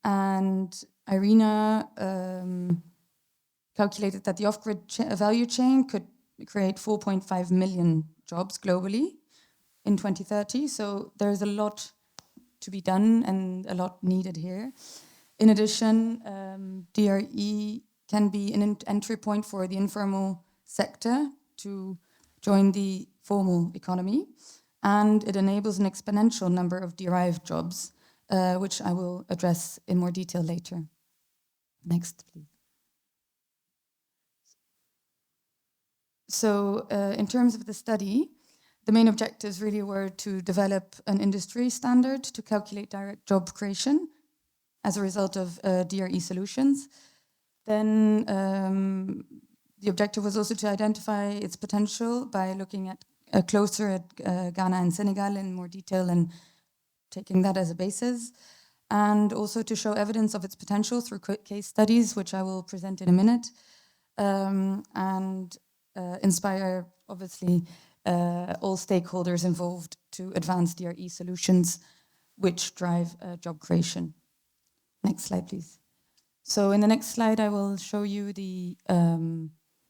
And Irina calculated that the off-grid value chain could create 4.5 million jobs globally in 2030. So there's a lot to be done and a lot needed here. In addition, DRE can be an entry point for the informal sector to join the formal economy, and it enables an exponential number of derived jobs, which I will address in more detail later. Next, please. So in terms of the study, the main objectives really were to develop an industry standard to calculate direct job creation as a result of DRE solutions. Then the objective was also to identify its potential by looking at closer at Ghana and Senegal in more detail and taking that as a basis, and also to show evidence of its potential through case studies, which I will present in a minute, and inspire, obviously, all stakeholders involved to advance DRE solutions which drive job creation. Next slide, please. So in the next slide, I will show you the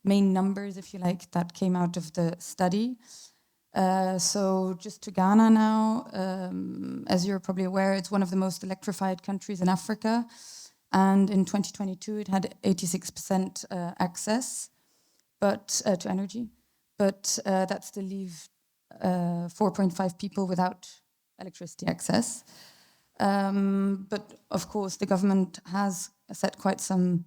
main numbers, if you like, that came out of the study. So just to Ghana now, as you're probably aware, it's one of the most electrified countries in Africa. And in 2022, it had 86% access to energy. But that still leaves 4.5 people without electricity access. But of course, the government has set quite some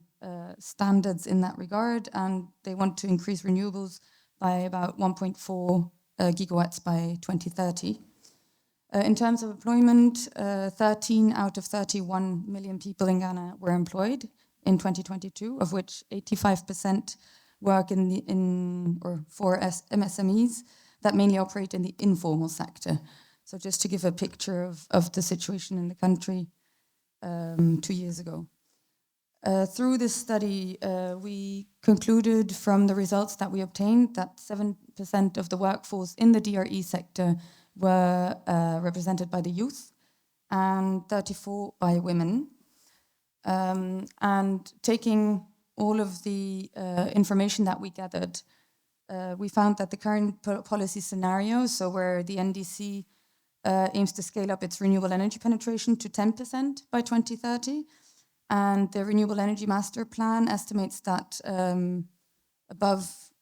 standards in that regard, and they want to increase renewables by about 1.4 gigawatts by 2030. In terms of employment, 13 out of 31 million people in Ghana were employed in 2022, of which 85% work for MSMEs that mainly operate in the informal sector. So just to give a picture of the situation in the country 2 years ago. Through this study, we concluded from the results that we obtained that 7% of the workforce in the DRE sector were represented by the youth and 34% by women. And taking all of the information that we gathered, we found that the current policy scenario, so where the NDC aims to scale up its renewable energy penetration to 10% by 2030, and the Renewable Energy Master Plan estimates that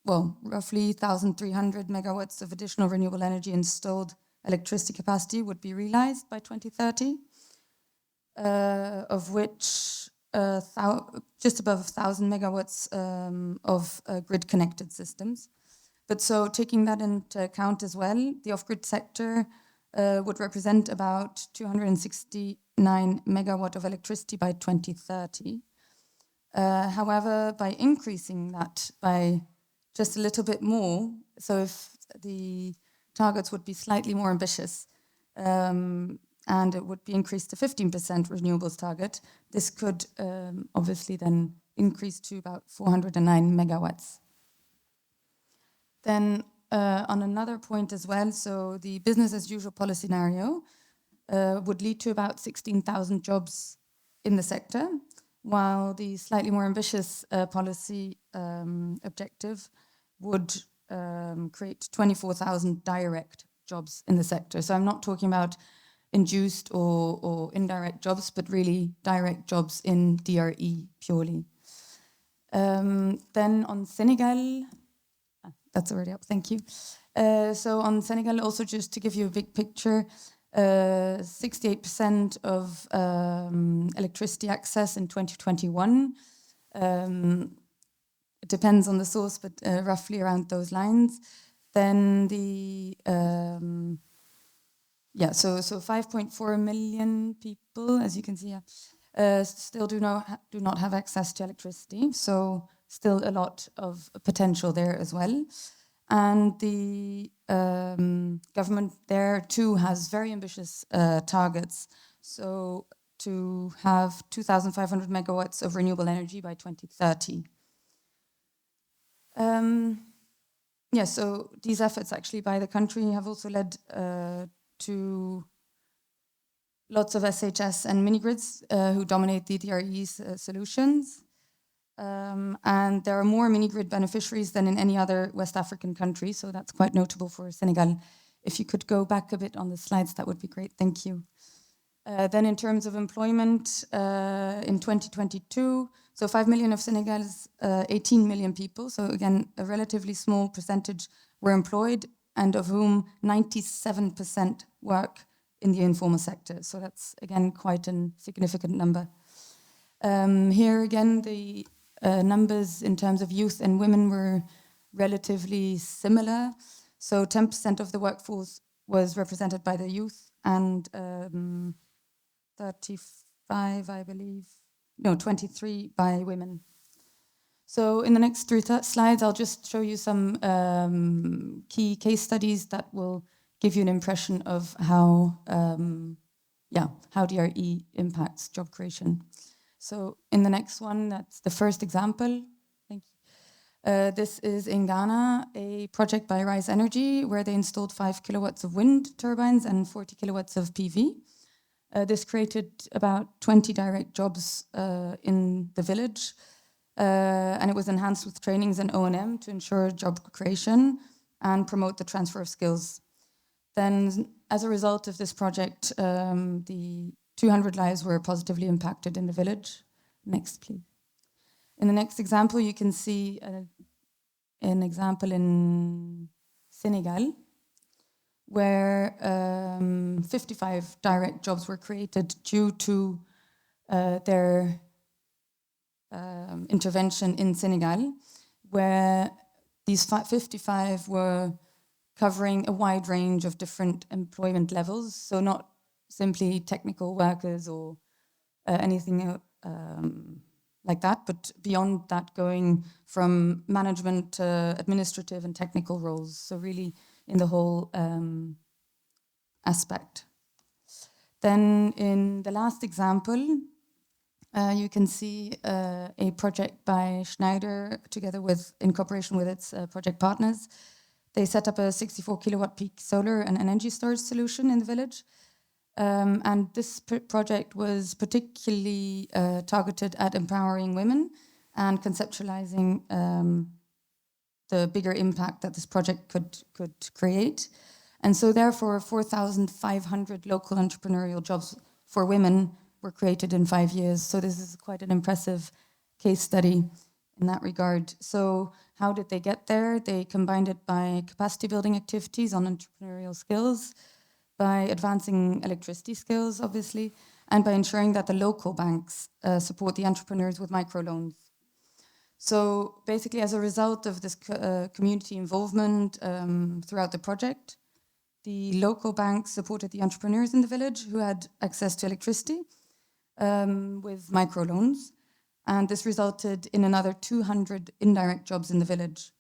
roughly 1,300 megawatts of additional renewable energy installed electricity capacity would be realized by 2030, of which just above 1,000 megawatts of grid-connected systems. But so taking that into account as well, the off-grid sector would represent about 269 megawatt of electricity by 2030. However, by increasing that by just a little bit more, so if the targets would be slightly more ambitious, and it would be increased to 15% renewables target, this could obviously then increase to about 409 megawatts. Then on another point as well, so the business as usual policy scenario would lead to about 16,000 jobs in the sector, while the slightly more ambitious policy objective would create 24,000 direct jobs in the sector. So I'm not talking about induced or indirect jobs, but really direct jobs in DRE purely. Then on Senegal, that's already up, thank you. So on Senegal, also just to give you a big picture, 68% of electricity access in 2021. It depends on the source, but roughly around those lines. Then the so 5.4 million people, as you can see, still do not have access to electricity. So still a lot of potential there as well. And the government there too has very ambitious targets. So to have 2,500 megawatts of renewable energy by 2030. So these efforts actually by the country have also led to lots of SHS and mini-grids who dominate the DRE's solutions. And there are more mini-grid beneficiaries than in any other West African country, so that's quite notable for Senegal. If you could go back a bit on the slides, that would be great, thank you. Then in terms of employment, in 2022, so 5 million of Senegal's 18 million people, so again, a relatively small percentage were employed, and of whom 97% work in the informal sector. So that's, again, quite a significant number. Here again, the numbers in terms of youth and women were relatively similar. So 10% of the workforce was represented by the youth, and 35, I believe, no, 23 by women. So in the next 3 slides, I'll just show you some key case studies that will give you an impression of how DRE impacts job creation. So in the next one, that's the first example. Thank you. This is in Ghana, a project by Rise Energy, where they installed 5 kilowatts of wind turbines and 40 kilowatts of PV. This created about 20 direct jobs in the village, and it was enhanced with trainings and O&M to ensure job creation and promote the transfer of skills. Then, as a result of this project, the 200 lives were positively impacted in the village. Next, please. In the next example, you can see an example in Senegal, where 55 direct jobs were created due to their intervention in Senegal, where these 55 were covering a wide range of different employment levels, so not simply technical workers or anything like that, but beyond that, going from management to administrative and technical roles, so really in the whole aspect. Then in the last example, you can see a project by Schneider together with, in cooperation with its project partners. They set up a 64 kilowatt peak solar and energy storage solution in the village. And this project was particularly targeted at empowering women and conceptualizing the bigger impact that this project could create. And so therefore 4,500 local entrepreneurial jobs for women were created in 5 years. So this is quite an impressive case study in that regard. So how did they get there? They combined it by capacity building activities on entrepreneurial skills, by advancing electricity skills, obviously, and by ensuring that the local banks support the entrepreneurs with microloans. So basically, as a result of this community involvement throughout the project, the local banks supported the entrepreneurs in the village who had access to electricity with microloans. And this resulted in another 200 indirect jobs in the village.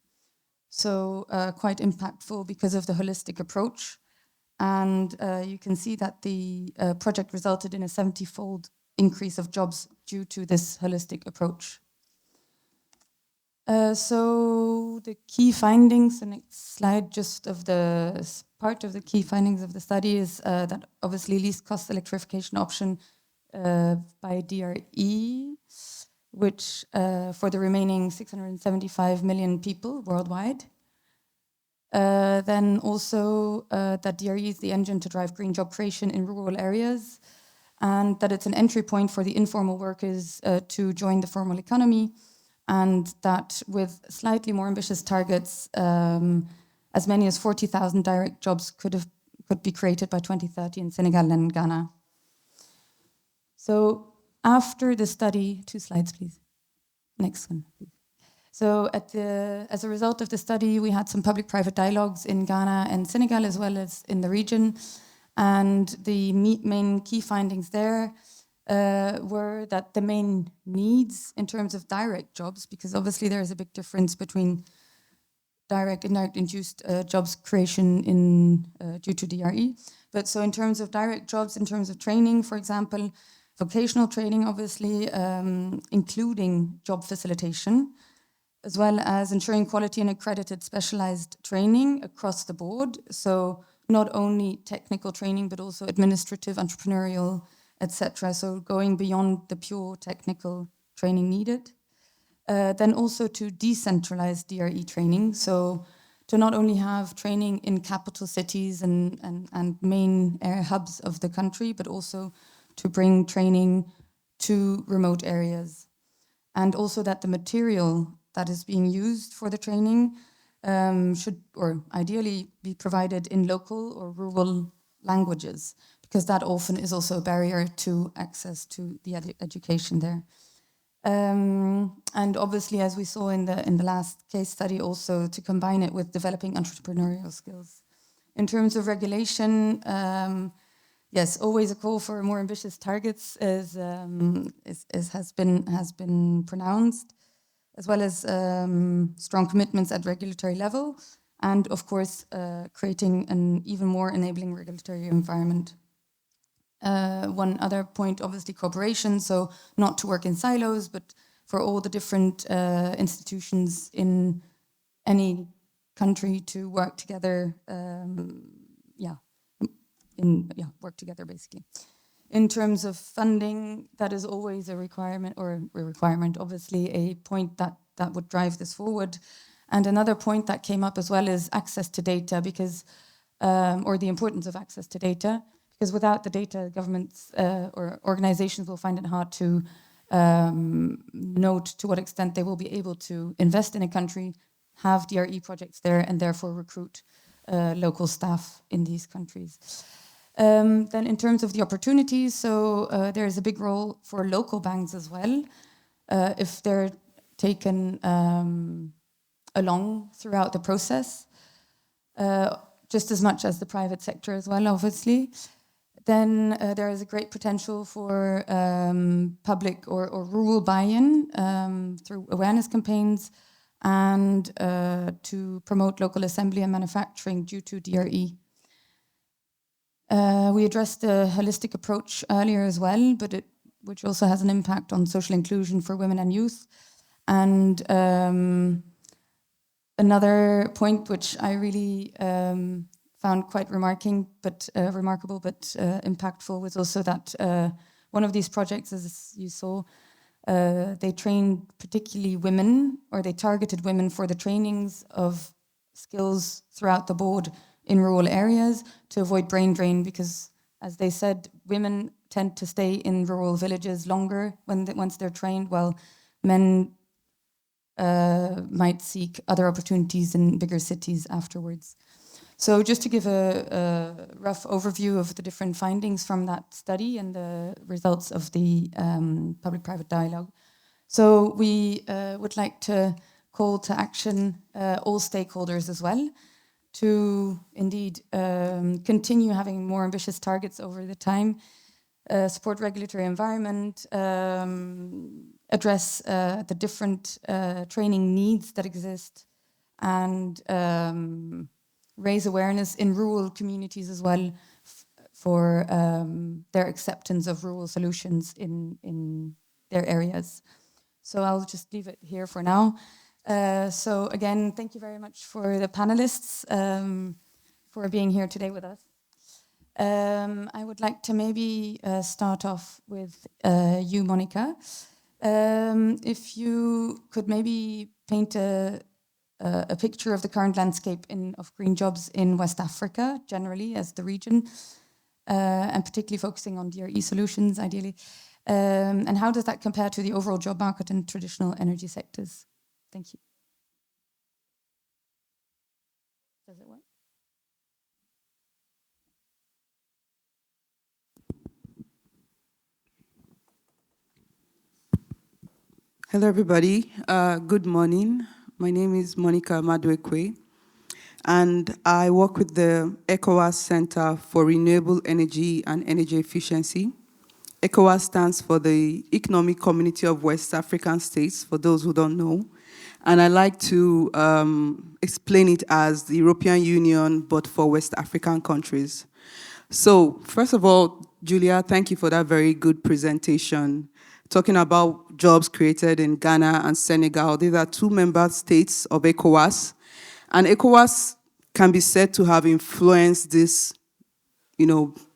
So quite impactful because of the holistic approach. And you can see that the project resulted in a 70-fold increase of jobs due to this holistic approach. So the key findings, the next slide just of the part of the key findings of the study is that obviously least cost electrification option by DRE, which for the remaining 675 million people worldwide. Then also that DRE is the engine to drive green job creation in rural areas, and that it's an entry point for the informal workers to join the formal economy, and that with slightly more ambitious targets, as many as 40,000 direct jobs could be created by 2030 in Senegal and Ghana. So after the study, 2 slides, please. Next one, please. So as a result of the study, we had some public-private dialogues in Ghana and Senegal, as well as in the region. And the main key findings there were that the main needs in terms of direct jobs, because obviously there is a big difference between direct, indirect induced jobs creation due to DRE. But so in terms of direct jobs, in terms of training, for example, vocational training, obviously, including job facilitation, as well as ensuring quality and accredited specialized training across the board. So not only technical training, but also administrative, entrepreneurial, etc. So going beyond the pure technical training needed. Then also to decentralize DRE training. So to not only have training in capital cities and main hubs of the country, but also to bring training to remote areas. And also that the material that is being used for the training should, or ideally, be provided in local or rural languages, because that often is also a barrier to access to the education there. And obviously, as we saw in the last case study, also to combine it with developing entrepreneurial skills. In terms of regulation, yes, always a call for more ambitious targets has been pronounced, as well as strong commitments at regulatory level, and of course, creating an even more enabling regulatory environment. One other point, obviously, cooperation, so not to work in silos, but for all the different institutions in any country to work together, work together, basically. In terms of funding, that is always a requirement, obviously, a point that would drive this forward. And another point that came up as well is access to data, because, or the importance of access to data, because without the data, governments or organizations will find it hard to note to what extent they will be able to invest in a country, have DRE projects there, and therefore recruit local staff in these countries. Then in terms of the opportunities, so there is a big role for local banks as well, if they're taken along throughout the process, just as much as the private sector as well, obviously. Then there is a great potential for public or rural buy-in through awareness campaigns and to promote local assembly and manufacturing due to DRE. We addressed the holistic approach earlier as well, but which also has an impact on social inclusion for women and youth. And another point which I really found quite remarkable but impactful was also that one of these projects, as you saw, they trained particularly women, or they targeted women for the trainings of skills throughout the board in rural areas to avoid brain drain, because, as they said, women tend to stay in rural villages longer once they're trained, while men might seek other opportunities in bigger cities afterwards. So just to give a rough overview of the different findings from that study and the results of the public-private dialogue. So we would like to call to action all stakeholders as well, to indeed continue having more ambitious targets over the time, support regulatory environment, address the different training needs that exist, and raise awareness in rural communities as well for their acceptance of rural solutions in their areas. So I'll just leave it here for now. So again, thank you very much for the panelists for being here today with us. I would like to maybe start off with you, Monica. If you could maybe paint a picture of the current landscape of green jobs in West Africa, generally as the region, and particularly focusing on DRE solutions, ideally. And how does that compare to the overall job market in traditional energy sectors? Thank you. Does it work? Hello, everybody. Good morning. My name is Monica Maduekwe, and I work with the ECOWAS Center for Renewable Energy and Energy Efficiency. ECOWAS stands for the Economic Community of West African States, for those who don't know. And I like to explain it as the European Union, but for West African countries. So, first of all, Julia, thank you for that very good presentation, talking about jobs created in Ghana and Senegal. These are two member states of ECOWAS. And ECOWAS can be said to have influenced this,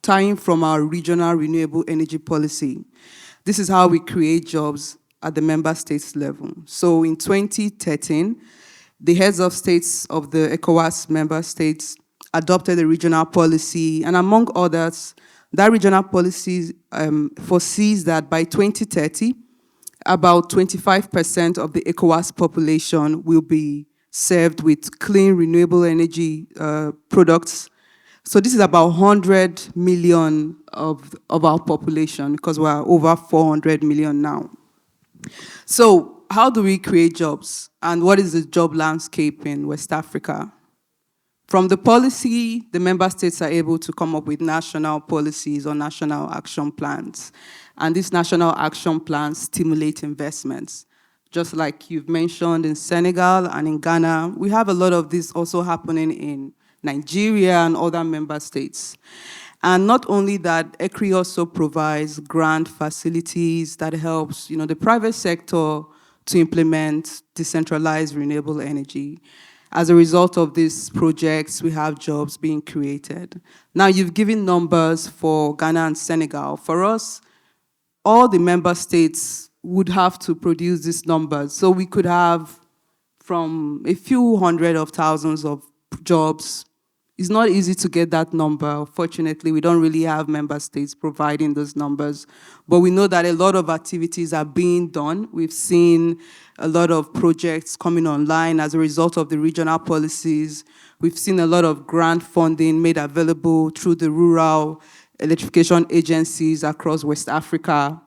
tying from our regional renewable energy policy. This is how we create jobs at the member states level. So in 2013, the heads of states of the ECOWAS member states adopted a regional policy, and among others, that regional policy foresees that by 2030, about 25% of the ECOWAS population will be served with clean renewable energy products. So this is about 100 million of our population, because we're over 400 million now. So how do we create jobs? And what is the job landscape in West Africa? From the policy, the member states are able to come up with national policies or national action plans. And these national action plans stimulate investments. Just like you've mentioned in Senegal and in Ghana, we have a lot of this also happening in Nigeria and other member states. And not only that, ECRI also provides grant facilities that helps the private sector to implement decentralized renewable energy. As a result of these projects, we have jobs being created. Now, you've given numbers for Ghana and Senegal. For us, all the member states would have to produce these numbers. So we could have from a few hundred of thousands of jobs. It's not easy to get that number. Fortunately, we don't really have member states providing those numbers. But we know that a lot of activities are being done. We've seen a lot of projects coming online as a result of the regional policies. We've seen a lot of grant funding made available through the rural electrification agencies across West Africa.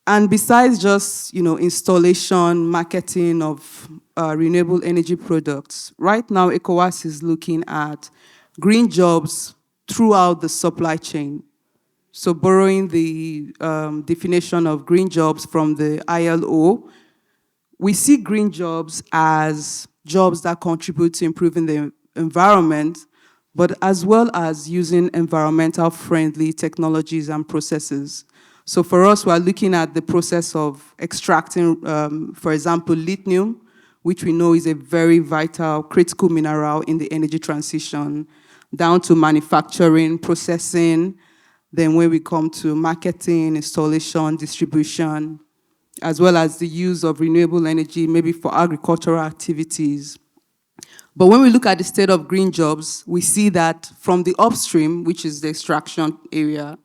And besides just installation, marketing of renewable energy products, right now ECOWAS is looking at green jobs throughout the supply chain. So borrowing the definition of green jobs from the ILO, we see green jobs as jobs that contribute to improving the environment, but as well as using environmental friendly technologies and processes. So for us, we're looking at the process of extracting, for example, lithium, which we know is a very vital, critical mineral in the energy transition, down to manufacturing, processing, then when we come to marketing, installation, distribution, as well as the use of renewable energy, maybe for agricultural activities. But when we look at the state of green jobs, we see that from the upstream, which is the extraction area,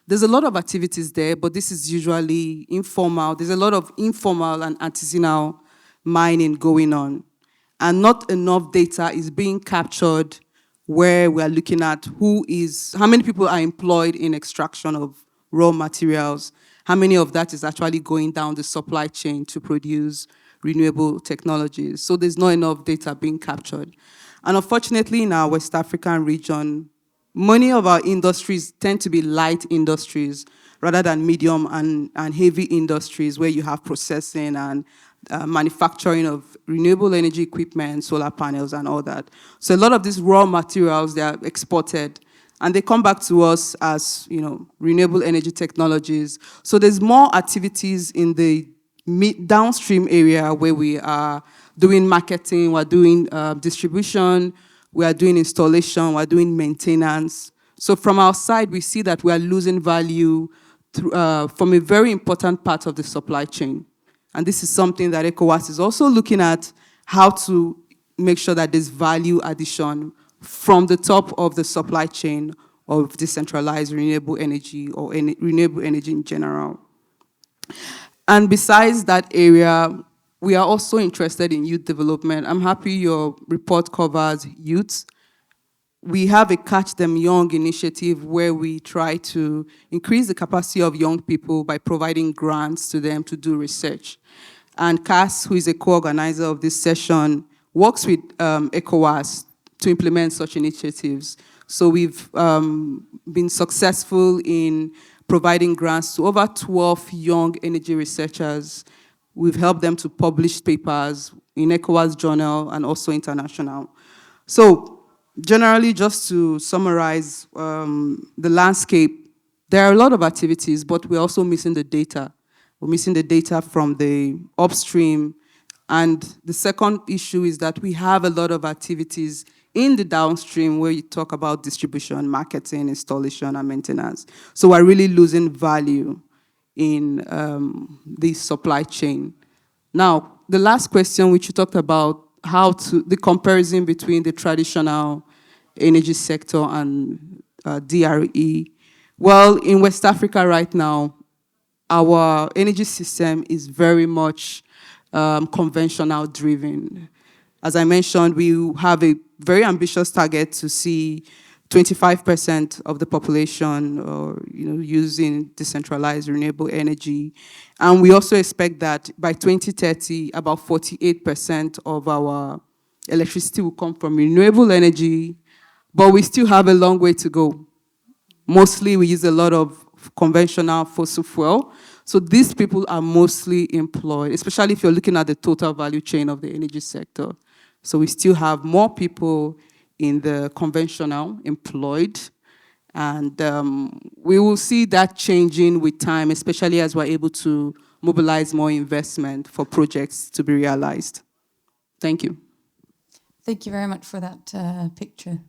there's a lot of activities there, but this is usually informal. There's a lot of informal and artisanal mining going on. And not enough data is being captured where we are looking at how many people are employed in extraction of raw materials, how many of that is actually going down the supply chain to produce renewable technologies. So there's not enough data being captured. And unfortunately, in our West African region, many of our industries tend to be light industries rather than medium and heavy industries where you have processing and manufacturing of renewable energy equipment, solar panels and all that. So a lot of these raw materials, they are exported and they come back to us as renewable energy technologies. So there's more activities in the downstream area where we are doing marketing, we're doing distribution, we are doing installation, we're doing maintenance. So from our side, we see that we are losing value from a very important part of the supply chain. And this is something that ECOWAS is also looking at, how to make sure that there's value addition from the top of the supply chain of decentralized renewable energy or renewable energy in general. And besides that area, we are also interested in youth development. I'm happy your report covers youth. We have a Catch Them Young initiative where we try to increase the capacity of young people by providing grants to them to do research. And CAS, who is a co-organizer of this session, works with ECOWAS to implement such initiatives. So we've been successful in providing grants to over 12 young energy researchers. We've helped them to publish papers in ECOWAS Journal and also international. So generally, just to summarize the landscape, there are a lot of activities, but we're also missing the data. We're missing the data from the upstream. And the second issue is that we have a lot of activities in the downstream where you talk about distribution, marketing, installation, and maintenance. So we're really losing value in the supply chain. Now, the last question which you talked about, the comparison between the traditional energy sector and DRE. Well, in West Africa right now, our energy system is very much conventional driven. As I mentioned, we have a very ambitious target to see 25% of the population using decentralized renewable energy. And we also expect that by 2030, about 48% of our electricity will come from renewable energy, but we still have a long way to go. Mostly we use a lot of conventional fossil fuel. So these people are mostly employed, especially if you're looking at the total value chain of the energy sector. So we still have more people in the conventional employed. And we will see that changing with time, especially as we're able to mobilize more investment for projects to be realized. Thank you. Thank you very much for that picture.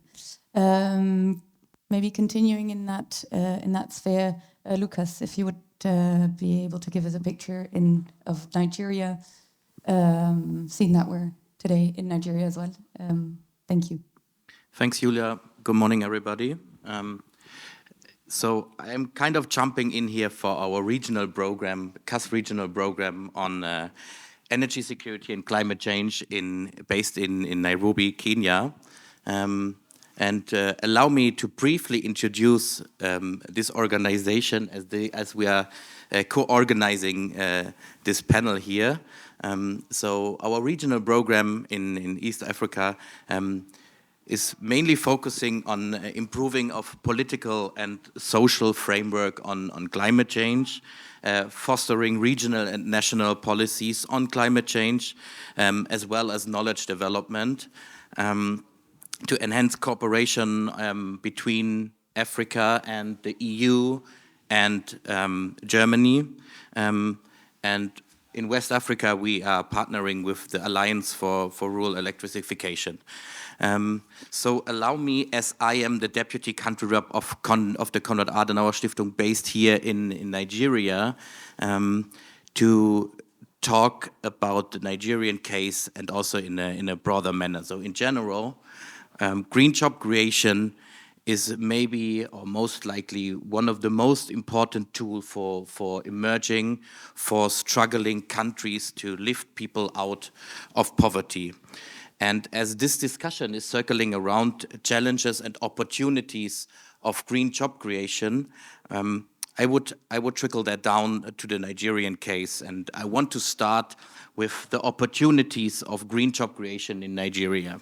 Maybe continuing in that sphere, Lucas, if you would be able to give us a picture of Nigeria, seeing that we're today in Nigeria as well. Thank you. Thanks, Julia. Good morning, everybody. So I'm kind of jumping in here for our regional program, CAS regional program on energy security and climate change based in Nairobi, Kenya. And allow me to briefly introduce this organization as we are co-organizing this panel here. So our regional program in East Africa is mainly focusing on improving of political and social framework on climate change, fostering regional and national policies on climate change, as well as knowledge development, to enhance cooperation between Africa and the EU and Germany. And in West Africa, we are partnering with the Alliance for Rural Electrification. So allow me, as I am the deputy country rep of the Konrad Adenauer Stiftung based here in Nigeria, to talk about the Nigerian case and also in a broader manner. So in general, green job creation is maybe or most likely one of the most important tools for emerging, for struggling countries to lift people out of poverty. And as this discussion is circling around challenges and opportunities of green job creation, I would trickle that down to the Nigerian case. And I want to start with the opportunities of green job creation in Nigeria.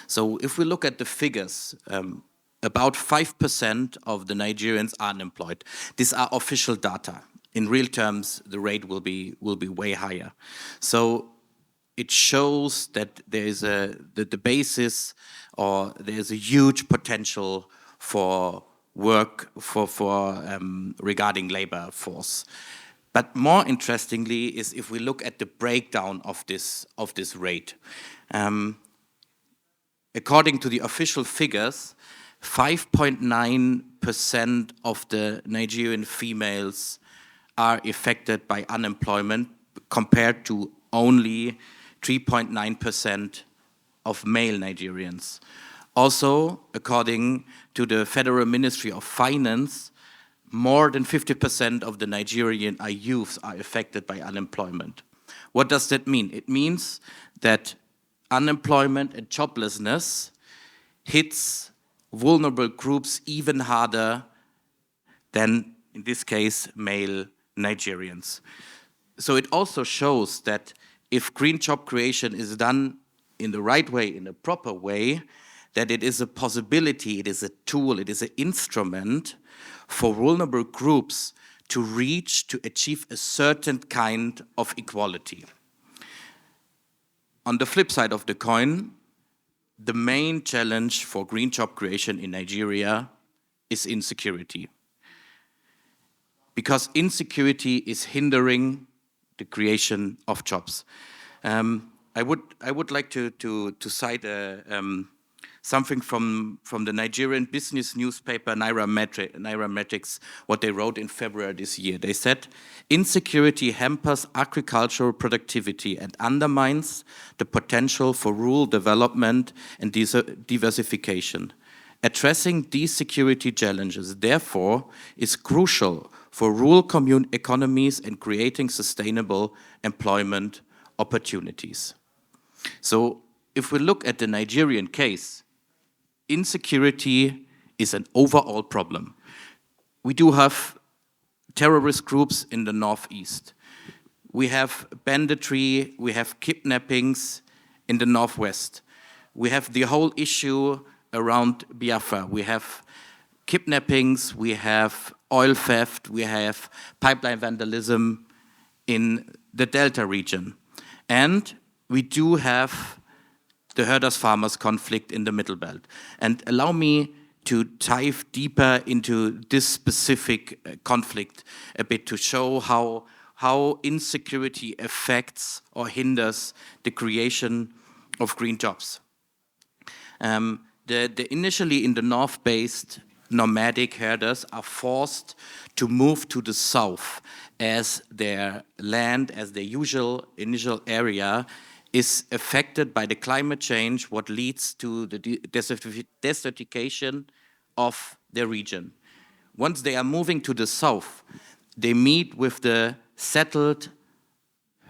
So if we look at the figures, about 5% of the Nigerians are unemployed. These are official data. In real terms, the rate will be way higher. So it shows that there is the basis, or there is a huge potential for work regarding labor force. But more interestingly is if we look at the breakdown of this rate. According to the official figures, 5.9% of the Nigerian females are affected by unemployment compared to only 3.9% of male Nigerians. Also, according to the Federal Ministry of Finance, more than 50% of the Nigerian youths are affected by unemployment. What does that mean? It means that unemployment and joblessness hits vulnerable groups even harder than, in this case, male Nigerians. So it also shows that if green job creation is done in the right way, in a proper way, that it is a possibility, it is a tool, it is an instrument for vulnerable groups to achieve a certain kind of equality. On the flip side of the coin, the main challenge for green job creation in Nigeria is insecurity. Because insecurity is hindering the creation of jobs. I would like to cite something from the Nigerian business newspaper Nairametrics, what they wrote in February this year. They said, insecurity hampers agricultural productivity and undermines the potential for rural development and diversification. Addressing these security challenges, therefore, is crucial for rural economies and creating sustainable employment opportunities. So, if we look at the Nigerian case, insecurity is an overall problem. We do have terrorist groups in the northeast. We have banditry, we have kidnappings in the northwest. We have the whole issue around Biafra. We have kidnappings, we have oil theft, we have pipeline vandalism in the Delta region. And we do have the herders-farmers conflict in the Middle Belt. And allow me to dive deeper into this specific conflict a bit to show how insecurity affects or hinders the creation of green jobs. The initially in the north-based nomadic herders are forced to move to the south as their land, as their usual initial area is affected by the climate change, what leads to the desertification of the region. Once they are moving to the south, they meet with the settled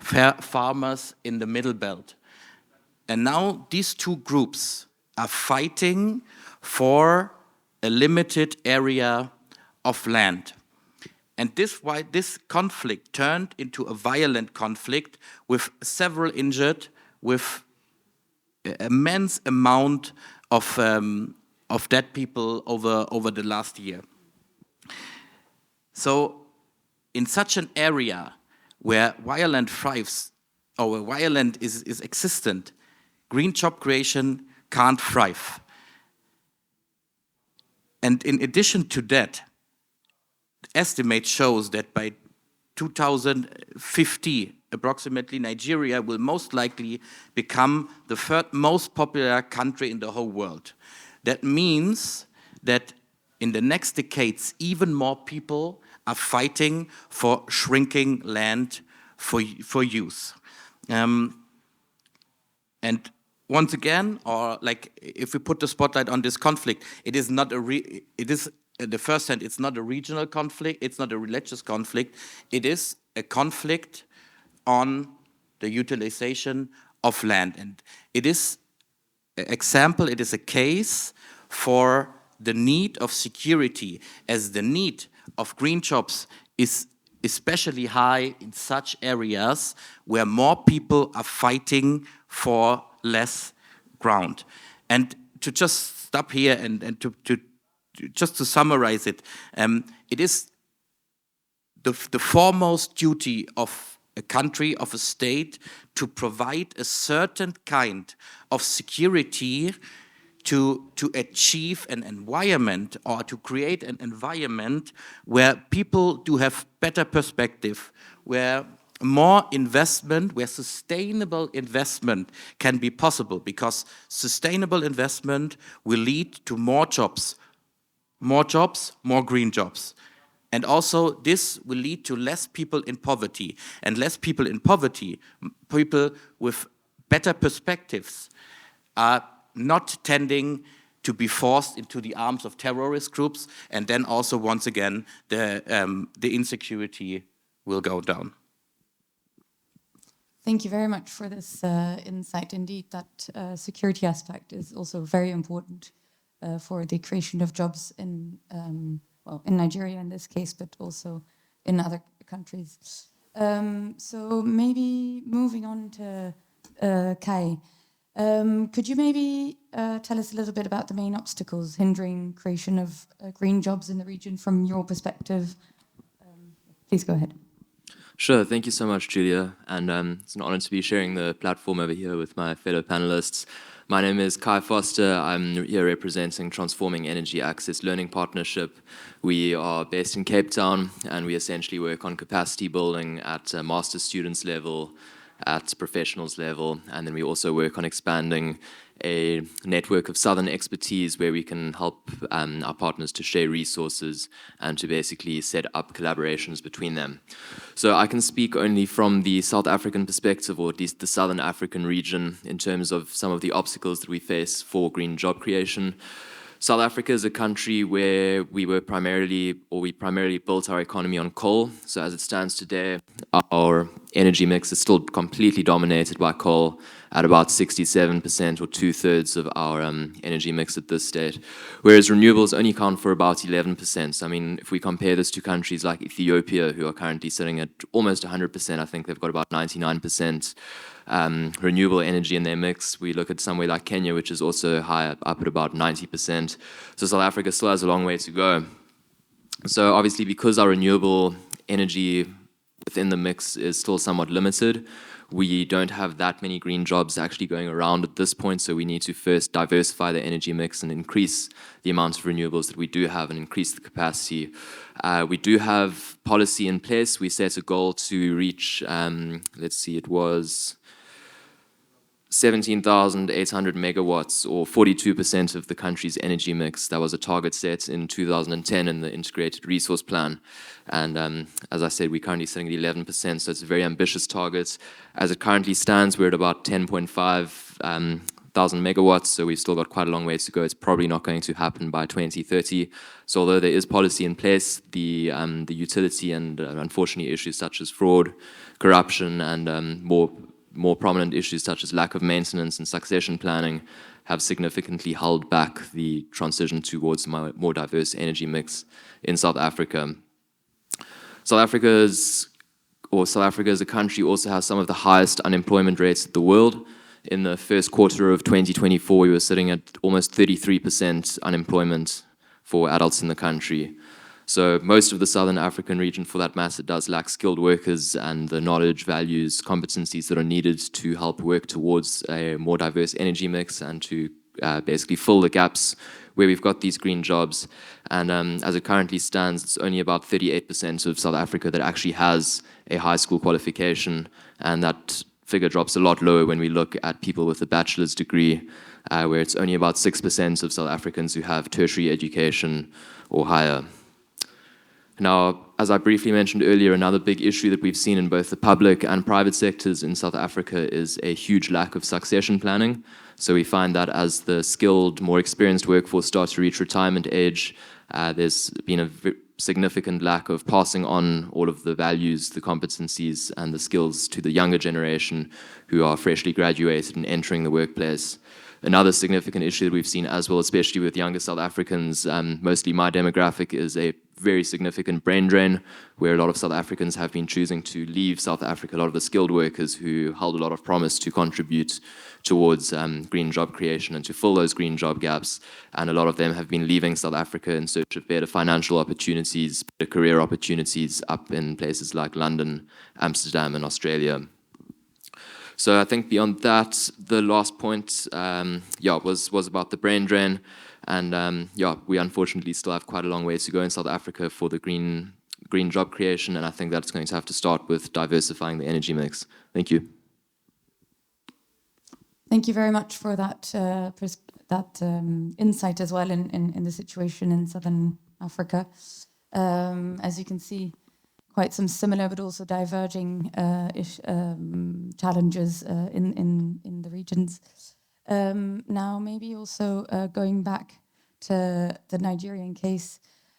farmers in the Middle Belt. And now these two groups are fighting for a limited area of land. And this conflict turned into a violent conflict with several injured, with immense amount of dead people over the last year. So in such an area where violence thrives, or where violence is existent, green job creation can't thrive. And in addition to that, estimate shows that by 2050, approximately, Nigeria will most likely become the third most popular country in the whole world. That means that in the next decades, even more people are fighting for shrinking land for use. And once again, or like if we put the spotlight on this conflict, it is not at the first hand, it's not a regional conflict, it's not a religious conflict, it is a conflict on the utilization of land. And it is an example, it is a case for the need of security, as the need of green jobs is especially high in such areas where more people are fighting for less ground. And to just stop here and to summarize it, it is the foremost duty of a country, of a state, to provide a certain kind of security to achieve an environment, or to create an environment where people do have better perspective, where more investment, where sustainable investment can be possible, because sustainable investment will lead to more jobs, more green jobs. And also this will lead to less people in poverty, and less people in poverty, people with better perspectives, are not tending to be forced into the arms of terrorist groups, and then also once again the insecurity will go down. Thank you very much for this insight. Indeed, that security aspect is also very important for the creation of jobs in Nigeria in this case, but also in other countries. So maybe moving on to Kai, could you maybe tell us a little bit about the main obstacles hindering creation of green jobs in the region from your perspective? Please go ahead. Sure, thank you so much, Julia. And it's an honor to be sharing the platform over here with my fellow panelists. My name is Kai Foster. I'm here representing Transforming Energy Access Learning Partnership. We are based in Cape Town, and we essentially work on capacity building at master's students level at professionals level. And then we also work on expanding a network of southern expertise where we can help our partners to share resources and to basically set up collaborations between them. So I can speak only from the South African perspective, or at least the Southern African region, in terms of some of the obstacles that we face for green job creation. South Africa is a country where we primarily built our economy on coal. So as it stands today, our energy mix is still completely dominated by coal at about 67%, or 2/3 of our energy mix at this stage. Whereas renewables only count for about 11%. So I mean, if we compare this to countries like Ethiopia, who are currently sitting at almost 100%, I think they've got about 99%. Renewable energy in their mix. We look at somewhere like Kenya, which is also high, up at about 90%. So South Africa still has a long way to go. So obviously, because our renewable energy within the mix is still somewhat limited, we don't have that many green jobs actually going around at this point, so we need to first diversify the energy mix and increase the amount of renewables that we do have and increase the capacity. We do have policy in place. We set a goal to reach, it was 17,800 megawatts, or 42% of the country's energy mix. That was a target set in 2010 in the Integrated Resource Plan. And as I said, we're currently sitting at 11%, so it's a very ambitious target. As it currently stands, we're at about 10.5 thousand megawatts, so we've still got quite a long way to go. It's probably not going to happen by 2030. So although there is policy in place, the utility and unfortunately issues such as fraud, corruption, and more prominent issues such as lack of maintenance and succession planning have significantly held back the transition towards a more diverse energy mix in South Africa. South Africa as a country also has some of the highest unemployment rates in the world. In the first quarter of 2024, we were sitting at almost 33% unemployment for adults in the country. So most of the Southern African region, for that matter, does lack skilled workers and the knowledge, values, competencies that are needed to help work towards a more diverse energy mix and to basically fill the gaps where we've got these green jobs. And as it currently stands, it's only about 38% of South Africa that actually has a high school qualification, and that figure drops a lot lower when we look at people with a bachelor's degree, where it's only about 6% of South Africans who have tertiary education or higher. Now, as I briefly mentioned earlier, another big issue that we've seen in both the public and private sectors in South Africa is a huge lack of succession planning. So we find that as the skilled, more experienced workforce starts to reach retirement age, there's been a significant lack of passing on all of the values, the competencies, and the skills to the younger generation who are freshly graduated and entering the workplace. Another significant issue that we've seen as well, especially with younger South Africans, mostly my demographic, is a very significant brain drain, where a lot of South Africans have been choosing to leave South Africa, a lot of the skilled workers who held a lot of promise to contribute towards green job creation and to fill those green job gaps. And a lot of them have been leaving South Africa in search of better financial opportunities, better career opportunities up in places like London, Amsterdam, and Australia. So I think beyond that, the last point, was about the brain drain. And we unfortunately still have quite a long way to go in South Africa for the green job creation. And I think that's going to have to start with diversifying the energy mix. Thank you. Thank you very much for that insight as well in the situation in Southern Africa. As you can see, quite some similar but also diverging challenges in the regions. Now, maybe also going back to the Nigerian case,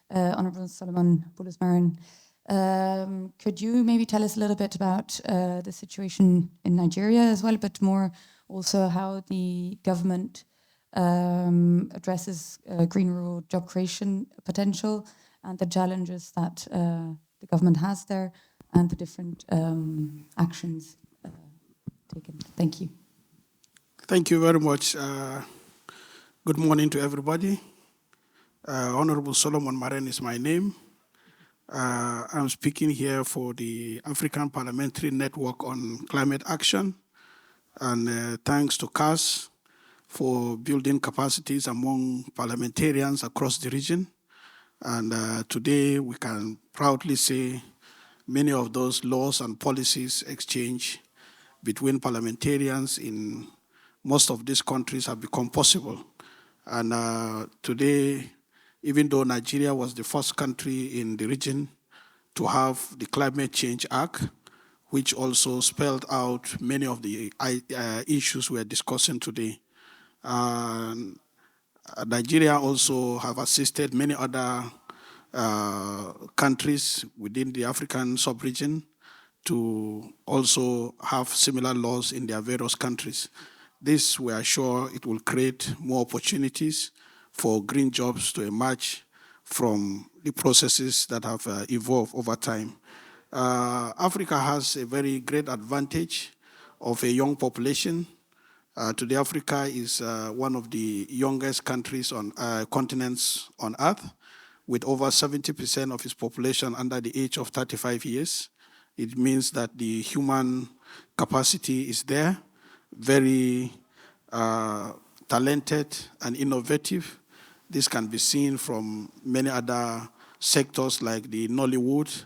Honorable Solomon Bulus-Marin, could you maybe tell us a little bit about the situation in Nigeria as well, but more also how the government addresses green rural job creation potential and the challenges that the government has there and the different actions taken? Thank you. Thank you very much. Good morning to everybody. Honorable Solomon Marin is my name. I'm speaking here for the African Parliamentary Network on Climate Action. And thanks to CAS for building capacities among parliamentarians across the region. And today we can proudly say many of those laws and policies exchange between parliamentarians in most of these countries have become possible. And today, even though Nigeria was the first country in the region to have the Climate Change Act, which also spelled out many of the issues we are discussing today. Nigeria also have assisted many other countries within the African sub-region to also have similar laws in their various countries. This, we are sure, it will create more opportunities for green jobs to emerge from the processes that have evolved over time. Africa has a very great advantage of a young population. Today, Africa is one of the youngest countries on continents on Earth, with over 70% of its population under the age of 35 years. It means that the human capacity is there, very talented and innovative. This can be seen from many other sectors like the Nollywood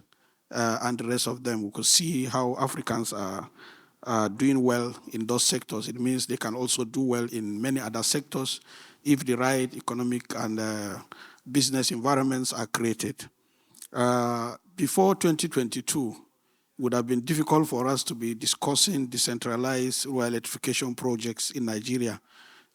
and the rest of them. We could see how Africans are doing well in those sectors. It means they can also do well in many other sectors if the right economic and business environments are created. Before 2022, it would have been difficult for us to be discussing decentralized rural electrification projects in Nigeria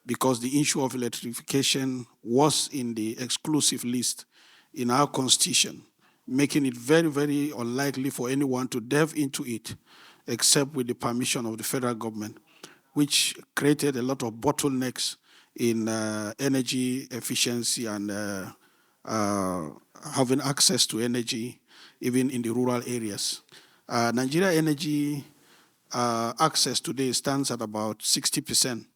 because the issue of electrification was in the exclusive list in our constitution, making it very, very unlikely for anyone to delve into it except with the permission of the federal government, which created a lot of bottlenecks in energy efficiency and having access to energy, even in the rural areas. Nigeria energy access today stands at about 60%.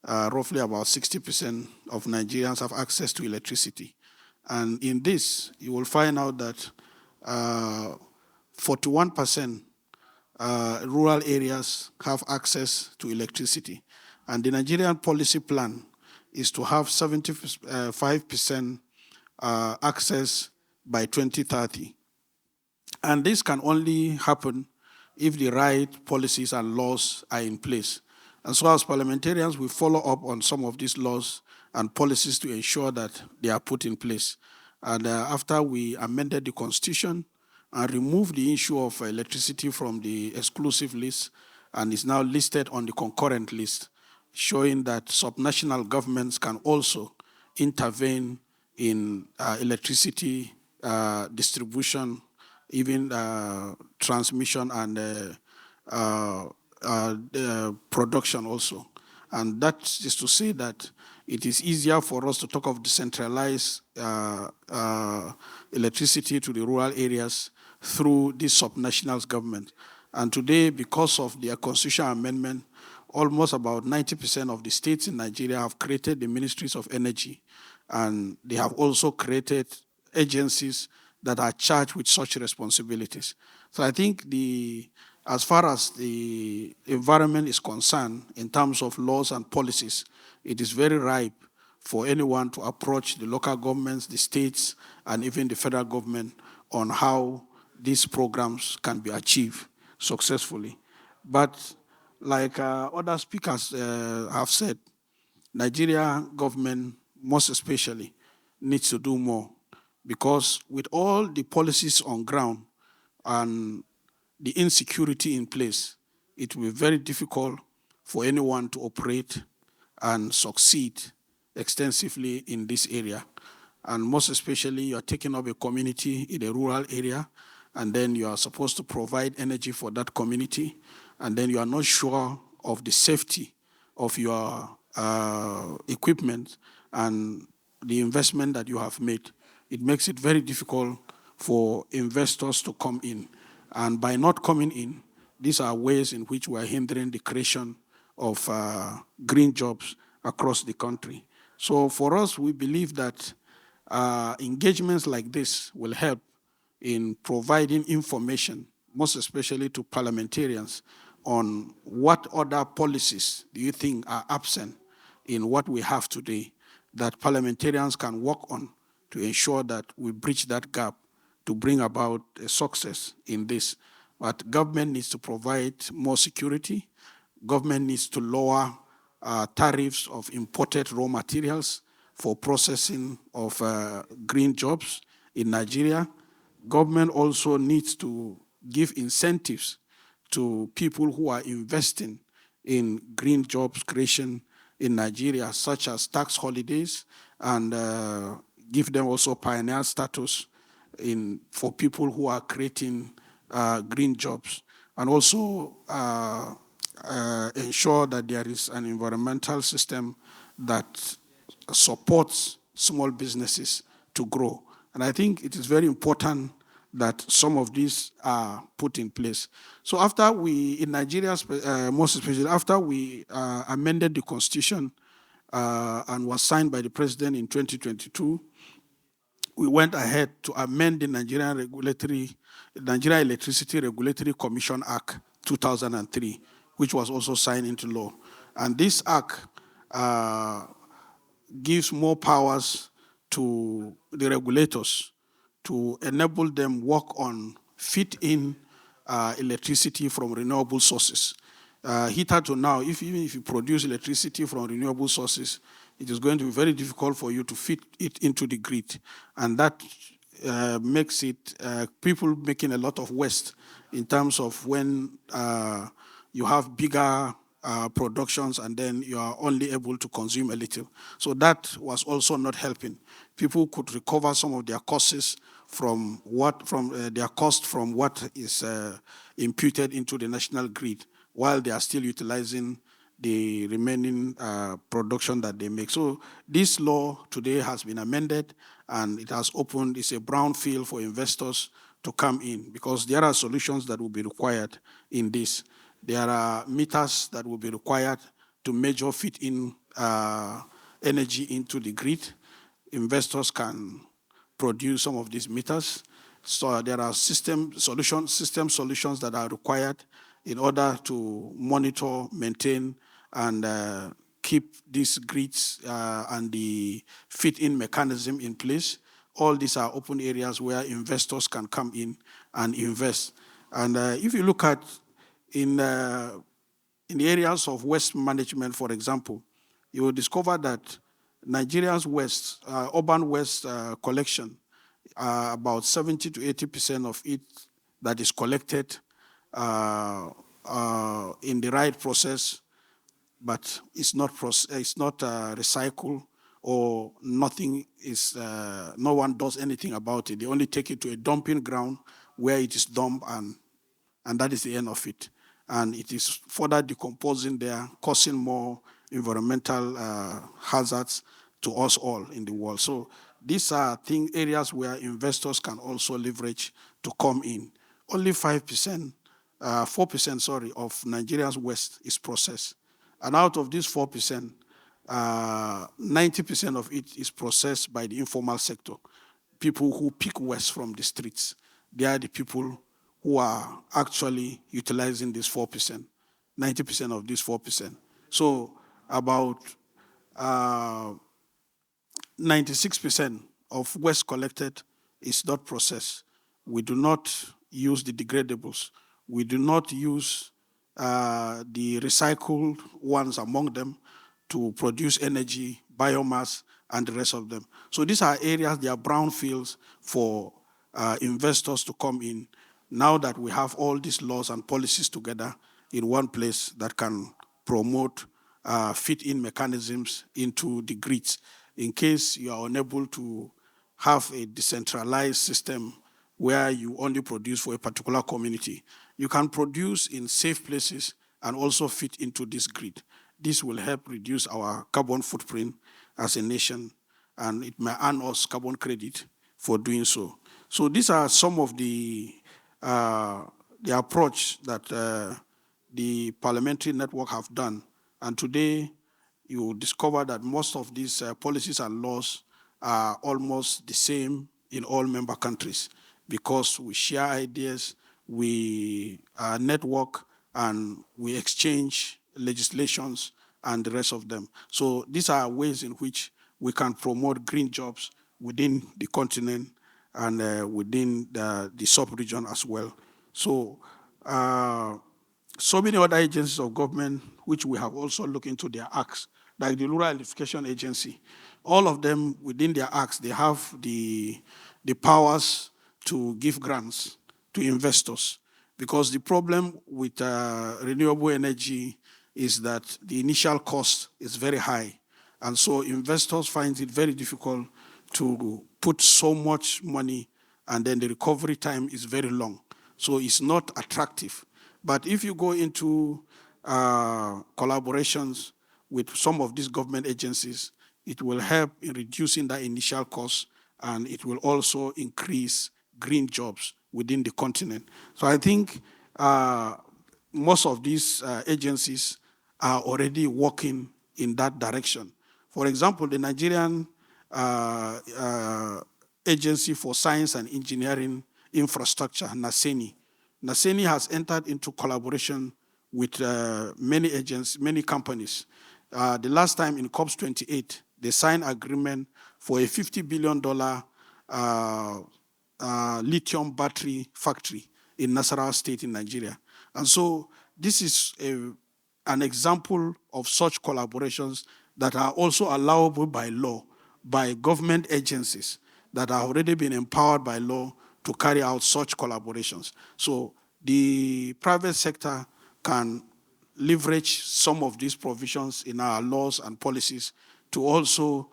Roughly about 60% of Nigerians have access to electricity. And in this, you will find out that 41% rural areas have access to electricity. And the Nigerian policy plan is to have 75% access by 2030. And this can only happen if the right policies and laws are in place. And so as parliamentarians, we follow up on some of these laws and policies to ensure that they are put in place. And after we amended the constitution and removed the issue of electricity from the exclusive list and is now listed on the concurrent list, showing that subnational governments can also intervene in electricity distribution, even transmission and production also. And that is to say that it is easier for us to talk of decentralized electricity to the rural areas through this subnational government. And today, because of their constitutional amendment, almost about 90% of the states in Nigeria have created the ministries of energy. And they have also created agencies that are charged with such responsibilities. So I think as far as the environment is concerned, in terms of laws and policies, it is very ripe for anyone to approach the local governments, the states, and even the federal government on how these programs can be achieved successfully. But like other speakers have said, Nigeria government, most especially, needs to do more, because with all the policies on ground and the insecurity in place, it will be very difficult for anyone to operate and succeed extensively in this area. And most especially, you are taking up a community in a rural area, and then you are supposed to provide energy for that community, and then you are not sure of the safety of your equipment and the investment that you have made. It makes it very difficult for investors to come in. And by not coming in, these are ways in which we are hindering the creation of green jobs across the country. So for us, we believe that engagements like this will help in providing information, most especially to parliamentarians, on what other policies do you think are absent in what we have today that parliamentarians can work on to ensure that we bridge that gap to bring about a success in this. But government needs to provide more security. Government needs to lower tariffs of imported raw materials for processing of green jobs in Nigeria. Government also needs to give incentives to people who are investing in green jobs creation in Nigeria, such as tax holidays, and give them also pioneer status for people who are creating green jobs, and also ensure that there is an environmental system that supports small businesses to grow. And I think it is very important that some of these are put in place. So after in Nigeria, most especially after we amended the constitution and was signed by the president in 2022, we went ahead to amend the Nigeria Electricity Regulatory Commission Act 2003, which was also signed into law. And this act gives more powers to the regulators to enable them work on fit-in electricity from renewable sources. Hitherto now, even if you produce electricity from renewable sources, it is going to be very difficult for you to fit it into the grid. And that makes it, people making a lot of waste in terms of when you have bigger productions and then you are only able to consume a little. So that was also not helping. People could recover some of their costs from what is imputed into the national grid, while they are still utilizing the remaining production that they make. So this law today has been amended, and it has opened, it's a brown field for investors to come in, because there are solutions that will be required in this. There are meters that will be required to measure fit-in energy into the grid. Investors can produce some of these meters. So there are system solutions that are required in order to monitor, maintain, and keep these grids and the fit-in mechanism in place. All these are open areas where investors can come in and invest. And if you look at in the areas of waste management, for example, you will discover that Nigeria's waste, urban waste collection, about 70 to 80% of it that is collected in the right process, but it's not recycled, or nothing is, no one does anything about it. They only take it to a dumping ground where it is dumped, and that is the end of it. And it is further decomposing there, causing more environmental hazards to us all in the world. So these are areas where investors can also leverage to come in. Only 4% of Nigeria's waste is processed. And out of this 4%, 90% of it is processed by the informal sector, people who pick waste from the streets. They are the people who are actually utilizing this 4%, 90% of this 4%. So about 96% of waste collected is not processed. We do not use the degradables. We do not use the recycled ones among them to produce energy, biomass, and the rest of them. So these are areas, they are brown fields for investors to come in, now that we have all these laws and policies together in one place that can promote fit-in mechanisms into the grids. In case you are unable to have a decentralized system where you only produce for a particular community, you can produce in safe places and also fit into this grid. This will help reduce our carbon footprint as a nation, and it may earn us carbon credit for doing so. So these are some of the approach that the parliamentary network have done. And today, you discover that most of these policies and laws are almost the same in all member countries, because we share ideas, we network, and we exchange legislations and the rest of them. So these are ways in which we can promote green jobs within the continent and within the sub-region as well. So so many other agencies of government, which we have also looked into their acts, like the Rural Electrification Agency. All of them, within their acts, they have the powers to give grants to investors. Because the problem with renewable energy is that the initial cost is very high. And so investors find it very difficult to put so much money, and then the recovery time is very long. So it's not attractive. But if you go into collaborations with some of these government agencies, it will help in reducing that initial cost, and it will also increase green jobs within the continent. So I think most of these agencies are already working in that direction. For example, the Nigerian Agency for Science and Engineering Infrastructure, NASENI. NASENI has entered into collaboration with many agencies, many companies. The last time in COP28, they signed agreement for a $50 billion lithium battery factory in Nasarawa State in Nigeria. And so this is an example of such collaborations that are also allowable by law, by government agencies that have already been empowered by law to carry out such collaborations. So the private sector can leverage some of these provisions in our laws and policies to also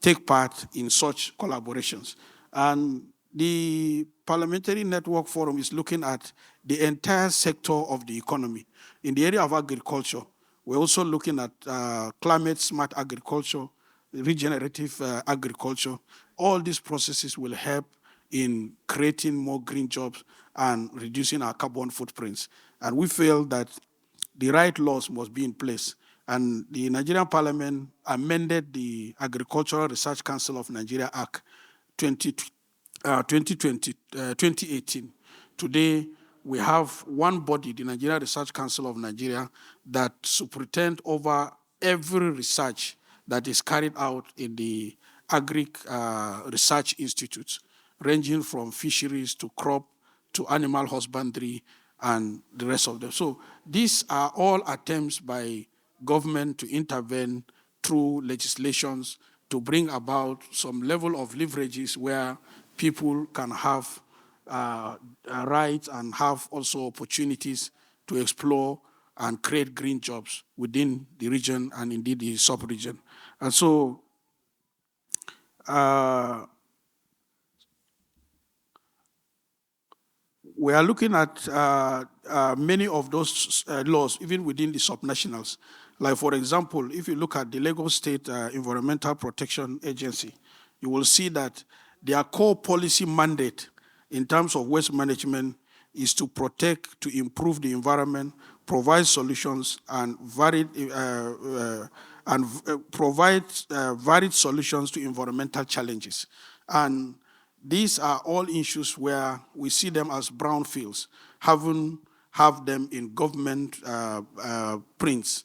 take part in such collaborations. And the Parliamentary Network Forum is looking at the entire sector of the economy. In the area of agriculture, we're also looking at climate-smart agriculture, regenerative agriculture. All these processes will help in creating more green jobs and reducing our carbon footprints. And we feel that the right laws must be in place. And the Nigerian Parliament amended the Agricultural Research Council of Nigeria Act 2018. Today, we have one body, the Nigerian Research Council of Nigeria, that superintends over every research that is carried out in the research institutes, ranging from fisheries to crop to animal husbandry and the rest of them. So these are all attempts by government to intervene through legislations to bring about some level of leverages where people can have rights and have also opportunities to explore and create green jobs within the region and indeed the sub-region. And so we are looking at many of those laws, even within the subnationals. Like, for example, if you look at the Lagos State Environmental Protection Agency, you will see that their core policy mandate in terms of waste management is to protect, to improve the environment, provide solutions, and provide varied solutions to environmental challenges. And these are all issues where we see them as brownfields, have them in government prints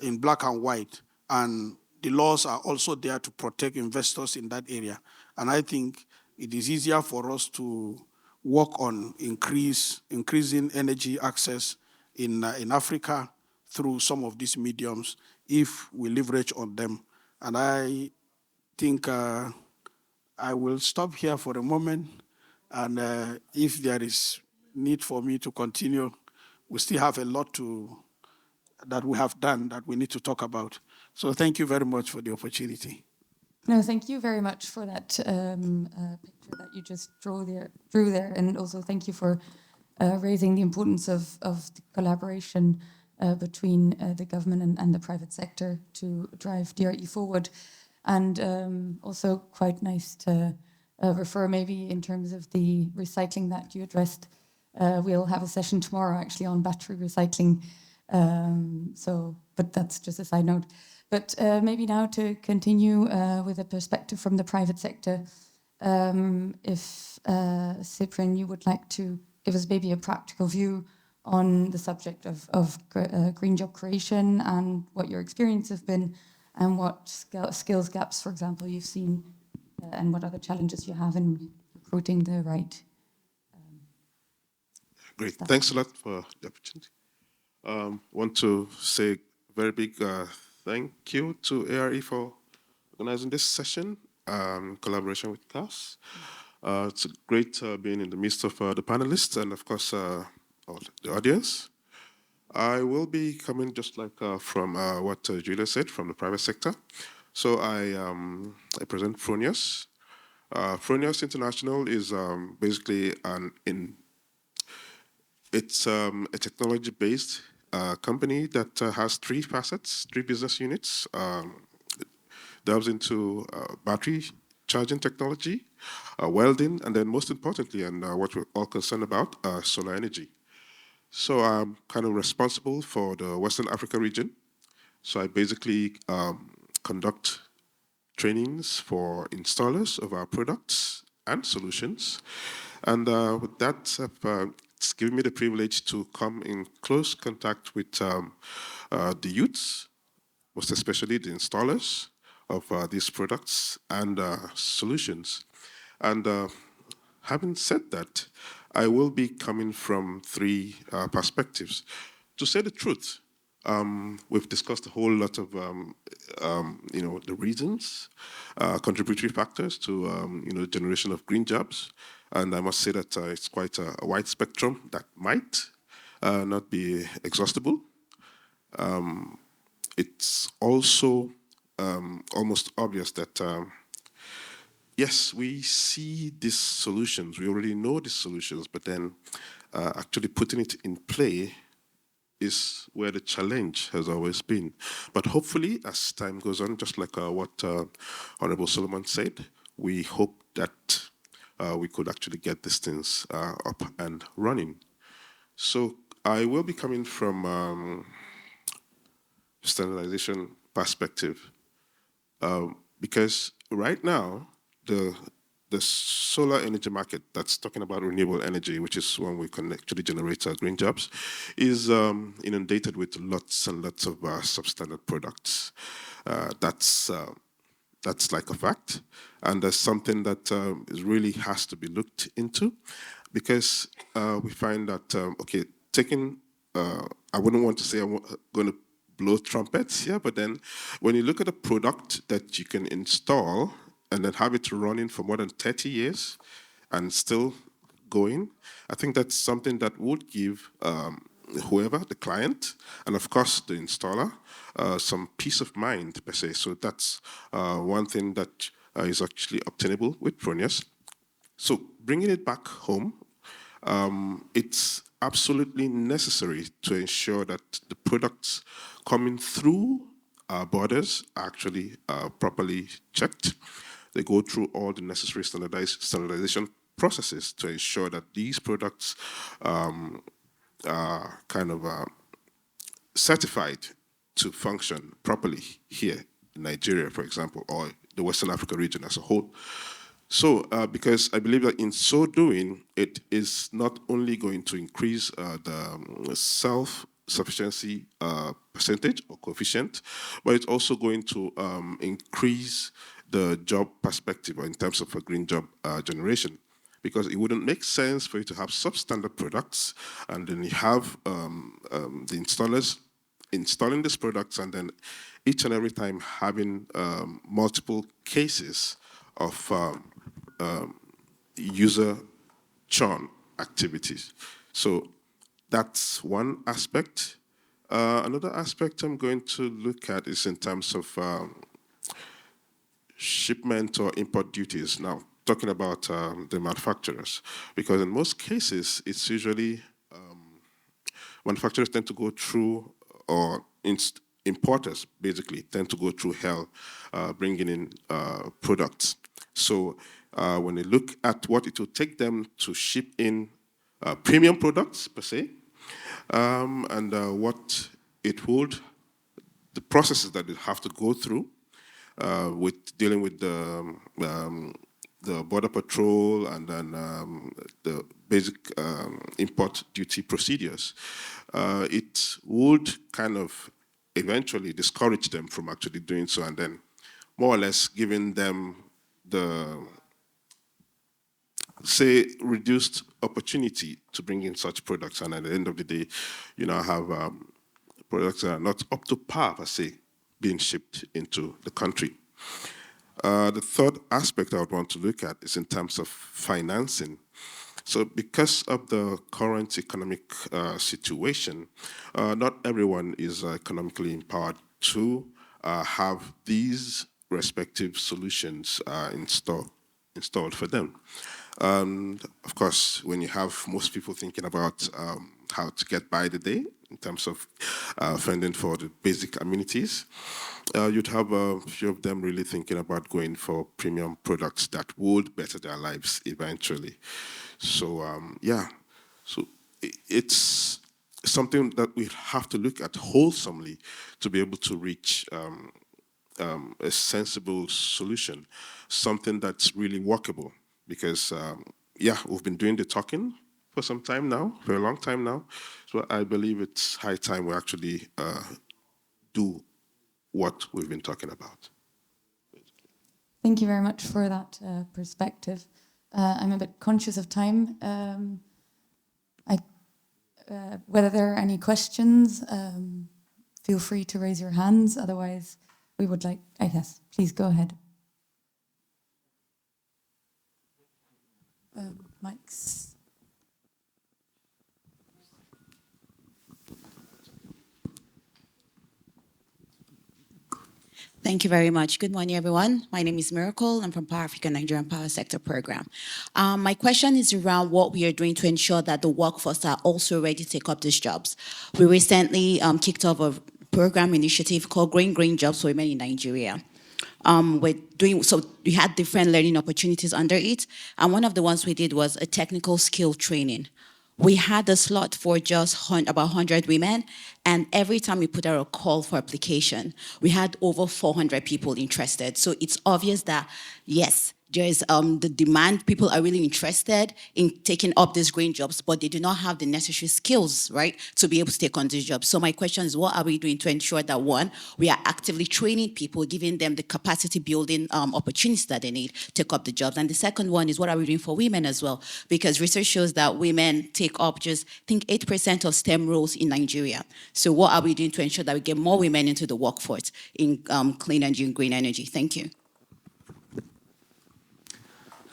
in black and white, and the laws are also there to protect investors in that area. And I think it is easier for us to work on increasing energy access in Africa through some of these mediums if we leverage on them. And I think I will stop here for a moment, and if there is need for me to continue, we still have a lot that we have done that we need to talk about. So thank you very much for the opportunity. No, thank you very much for that picture that you just drew there, and also thank you for raising the importance of the collaboration between the government and the private sector to drive DRE forward. And also quite nice to refer maybe in terms of the recycling that you addressed. We'll have a session tomorrow actually on battery recycling. But that's just a side note. But maybe now to continue with a perspective from the private sector, if Cyprian, you would like to give us maybe a practical view on the subject of green job creation and what your experience has been and what skills gaps, for example, you've seen and what other challenges you have in recruiting the right Great. stuff. Thanks a lot for the opportunity. Want to say very big thank you to ARE for organizing this session, collaboration with CAS. It's great being in the midst of the panelists and, of course, all the audience. I will be coming just like from what Julia said, from the private sector. So I present Fronius. Fronius International is basically it's a technology-based company that has three facets, three business units. Delves into battery charging technology, welding, and then most importantly, and what we're all concerned about, solar energy. So I'm kind of responsible for the Western Africa region. So I basically conduct trainings for installers of our products and solutions. And with that, it's given me the privilege to come in close contact with the youths, most especially the installers of these products and solutions. And having said that, I will be coming from three perspectives. To say the truth, we've discussed a whole lot of, the reasons, contributory factors to, the generation of green jobs. And I must say that it's quite a wide spectrum that might not be exhaustible. It's also almost obvious that, yes, we see these solutions, we already know these solutions, but then actually putting it in play is where the challenge has always been. But hopefully, as time goes on, just like what Honorable Solomon said, we hope that we could actually get these things up and running. So I will be coming from standardization perspective, because right now, the solar energy market that's talking about renewable energy, which is one we can actually generate green jobs, is inundated with lots and lots of substandard products. That's like a fact, and that's something that really has to be looked into, because we find that taking I wouldn't want to say I'm going to blow trumpets here, but then when you look at a product that you can install and then have it running for more than 30 years and still going, I think that's something that would give whoever, the client, and of course the installer, some peace of mind, per se. So that's one thing that is actually obtainable with Fronius. So bringing it back home, it's absolutely necessary to ensure that the products coming through our borders are actually properly checked. They go through all the necessary standardization processes to ensure that these products are kind of certified to function properly here in Nigeria, for example, or the Western Africa region as a whole. So, because I believe that in so doing, it is not only going to increase the self-sufficiency percentage or coefficient, but it's also going to increase the job perspective in terms of a green job generation. Because it wouldn't make sense for you to have substandard products and then you have the installers installing these products and then each and every time having multiple cases of user churn activities. So that's one aspect. Another aspect I'm going to look at is in terms of shipment or import duties. Now, talking about the manufacturers, because in most cases, it's usually manufacturers tend to go through, or importers basically tend to go through hell bringing in products. So when they look at what it will take them to ship in premium products per se, and what it would, the processes that they have to go through with dealing with the border patrol and then the basic import duty procedures, it would kind of eventually discourage them from actually doing so, and then more or less giving them the, say, reduced opportunity to bring in such products, and at the end of the day, you now have products that are not up to par, per se, being shipped into the country. The third aspect I would want to look at is in terms of financing. So because of the current economic situation, not everyone is economically empowered to have these respective solutions installed for them. And of course, when you have most people thinking about how to get by the day in terms of funding for the basic amenities, you'd have a few of them really thinking about going for premium products that would better their lives eventually. So yeah, so it's something that we have to look at wholesomely to be able to reach a sensible solution, something that's really workable. Because yeah, we've been doing the talking for some time now, for a long time now. So I believe it's high time we actually do what we've been talking about. Thank you very much for that perspective. I'm a bit conscious of time. Whether there are any questions, feel free to raise your hands. Otherwise, we would like, yes, please go ahead. Mics. Thank you very much. Good morning, everyone. My name is Miracle. I'm from Power Africa Nigerian Power Sector Program. My question is around what we are doing to ensure that the workforce are also ready to take up these jobs. We recently kicked off a program initiative called Green Jobs for Women in Nigeria. So we had different learning opportunities under it. And one of the ones we did was a technical skill training. We had a slot for just about 100 women, and every time we put out a call for application, we had over 400 people interested. So it's obvious that, yes, there's the demand. People are really interested in taking up these green jobs, but they do not have the necessary skills, right, to be able to take on these jobs. So my question is, what are we doing to ensure that, one, we are actively training people, giving them the capacity building opportunities that they need to take up the jobs? And the second one is, what are we doing for women as well? Because research shows that women take up just, I think, 8% of STEM roles in Nigeria. So what are we doing to ensure that we get more women into the workforce in clean energy and green energy? Thank you.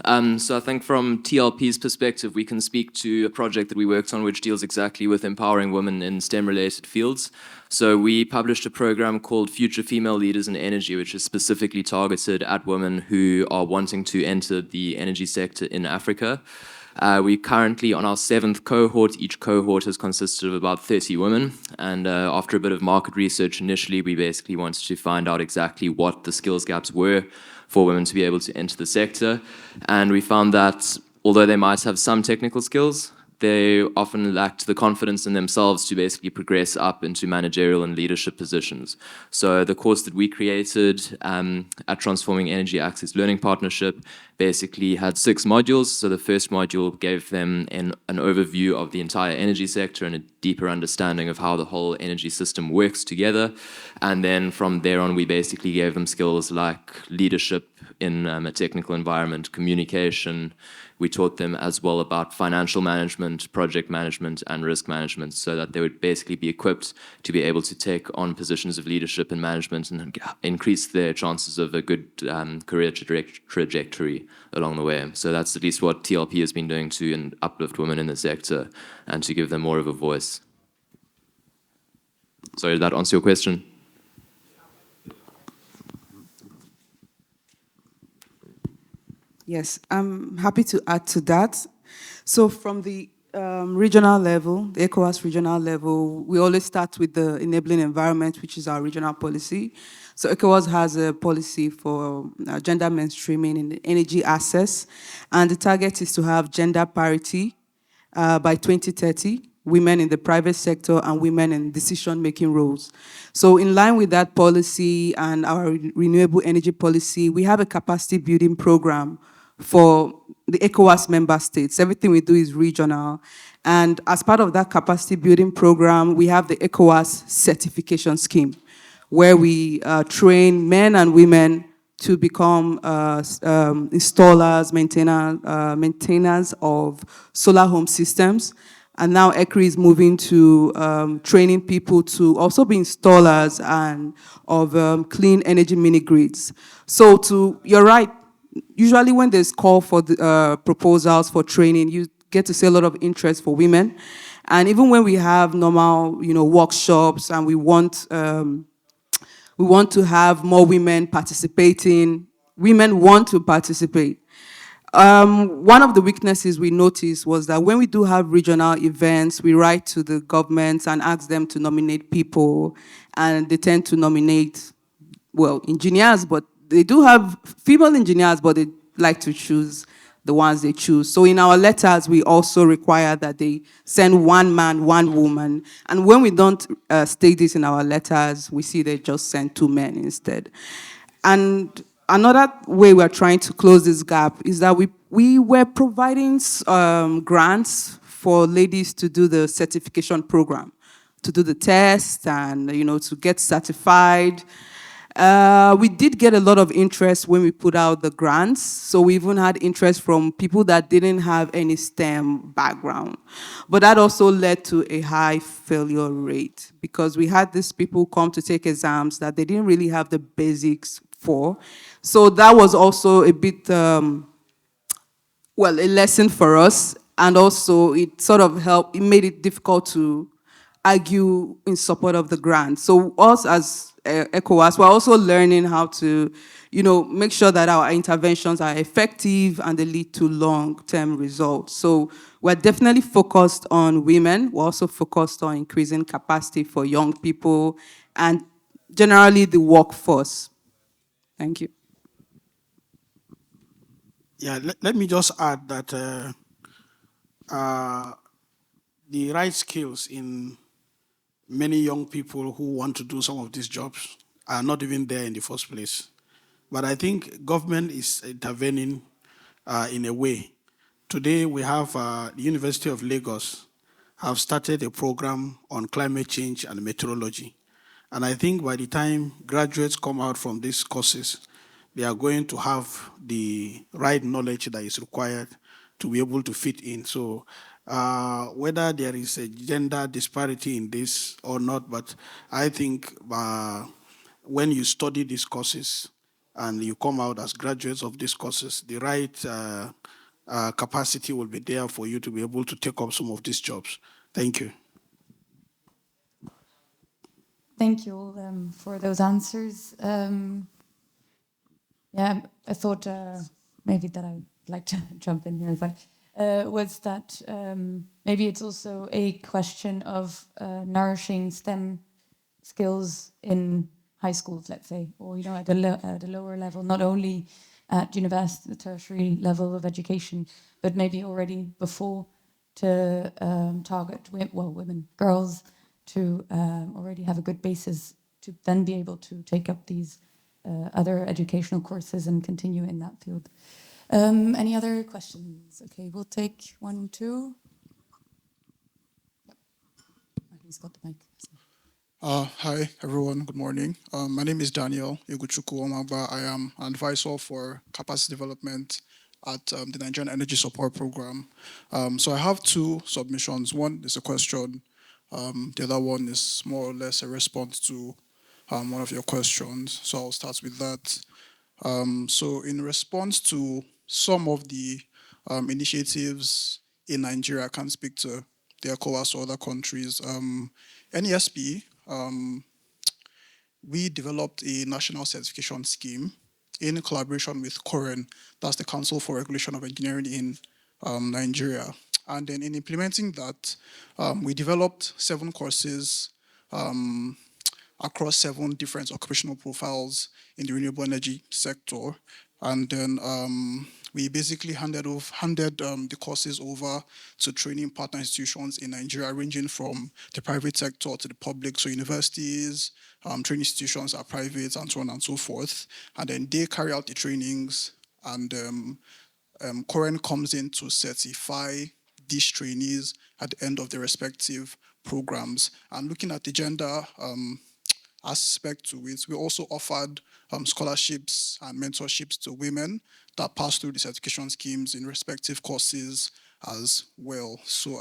So I think from TLP's perspective, we can speak to a project that we worked on which deals exactly with empowering women in STEM-related fields. So we published a program called Future Female Leaders in Energy, which is specifically targeted at women who are wanting to enter the energy sector in Africa. We're currently on our 7th cohort. Each cohort has consisted of about 30 women. And after a bit of market research initially, we basically wanted to find out exactly what the skills gaps were for women to be able to enter the sector. And we found that although they might have some technical skills, they often lacked the confidence in themselves to basically progress up into managerial and leadership positions. So the course that we created at Transforming Energy Access Learning Partnership basically had 6 modules. So the first module gave them an overview of the entire energy sector and a deeper understanding of how the whole energy system works together. And then from there on, we basically gave them skills like leadership in a technical environment, communication. We taught them as well about financial management, project management, and risk management, so that they would basically be equipped to be able to take on positions of leadership and management and increase their chances of a good career trajectory along the way. So that's at least what TLP has been doing to uplift women in the sector and to give them more of a voice. Sorry, did that answer your question? Yes, I'm happy to add to that. So from the regional level, the ECOWAS regional level, we always start with the enabling environment, which is our regional policy. So ECOWAS has a policy for gender mainstreaming in energy access, and the target is to have gender parity by 2030, women in the private sector and women in decision-making roles. So in line with that policy and our renewable energy policy, we have a capacity building program for the ECOWAS member states. Everything we do is regional. And as part of that capacity building program, we have the ECOWAS certification scheme, where we train men and women to become installers, maintainers of solar home systems. And now ECRI is moving to training people to also be installers and of clean energy mini grids. So you're right, usually when there's call for the, proposals for training, you get to see a lot of interest for women. And even when we have normal, workshops and we want to have more women participating. Women want to participate. One of the weaknesses we noticed was that when we do have regional events, we write to the governments and ask them to nominate people, and they tend to nominate, well, engineers, but they do have female engineers, but they like to choose the ones they choose. So in our letters, we also require that they send one man, one woman. And when we don't state this in our letters, we see they just send two men instead. And another way we're trying to close this gap is that we were providing grants for ladies to do the certification program, to do the test and, to get certified. We did get a lot of interest when we put out the grants. So we even had interest from people that didn't have any STEM background. But that also led to a high failure rate because we had these people come to take exams that they didn't really have the basics for. So that was also a bit, a lesson for us. And also it sort of helped, it made it difficult to argue in support of the grant. So us as ECOWAS, we're also learning how to, make sure that our interventions are effective and they lead to long-term results. So we're definitely focused on women. We're also focused on increasing capacity for young people and generally the workforce. Thank you. Yeah, let me just add that the right skills in many young people who want to do some of these jobs are not even there in the first place. But I think government is intervening in a way. Today we have the University of Lagos have started a program on climate change and meteorology. And I think by the time graduates come out from these courses, they are going to have the right knowledge that is required to be able to fit in. So whether there is a gender disparity in this or not, but I think when you study these courses and you come out as graduates of these courses, the right capacity will be there for you to be able to take up some of these jobs. Thank you. Thank you all for those answers. Yeah, I thought maybe that I'd like to jump in here, but was that maybe it's also a question of nourishing STEM skills in high schools, let's say, or at a lower level, not only at university, the tertiary level of education, but maybe already before to target women, girls, to already have a good basis to then be able to take up these other educational courses and continue in that field. Any other questions? Okay, we'll take 1, 2. Yep. He's got the mic. Hi, everyone. Good morning. My name is Daniel Iguchuku Omagba. I am an advisor for capacity development at the Nigerian Energy Support Program. So I have 2 submissions. One is a question. The other one is more or less a response to one of your questions. So I'll start with that. So in response to some of the initiatives in Nigeria, I can't speak to the ECOWAS or other countries. NESP, we developed a national certification scheme in collaboration with COREN, that's the Council for Regulation of Engineering in Nigeria. And then in implementing that, we developed 7 courses across 7 different occupational profiles in the renewable energy sector. And then we basically handed the courses over to training partner institutions in Nigeria, ranging from the private sector to the public, so universities, training institutions are private, and so on and so forth. And then they carry out the trainings, and COREN comes in to certify these trainees at the end of their respective programs. And looking at the gender aspect to it, we also offered scholarships and mentorships to women that pass through the certification schemes in respective courses as well. So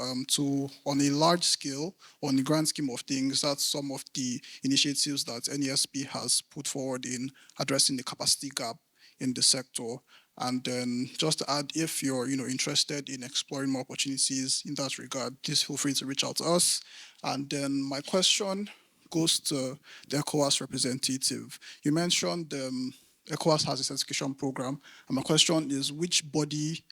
on a large scale, on the grand scheme of things, that's some of the initiatives that NESP has put forward in addressing the capacity gap in the sector. And then just to add, if you're interested in exploring more opportunities in that regard, please feel free to reach out to us. And then my question goes to the ECOWAS representative. You mentioned ECOWAS has a certification program, and my question is, which body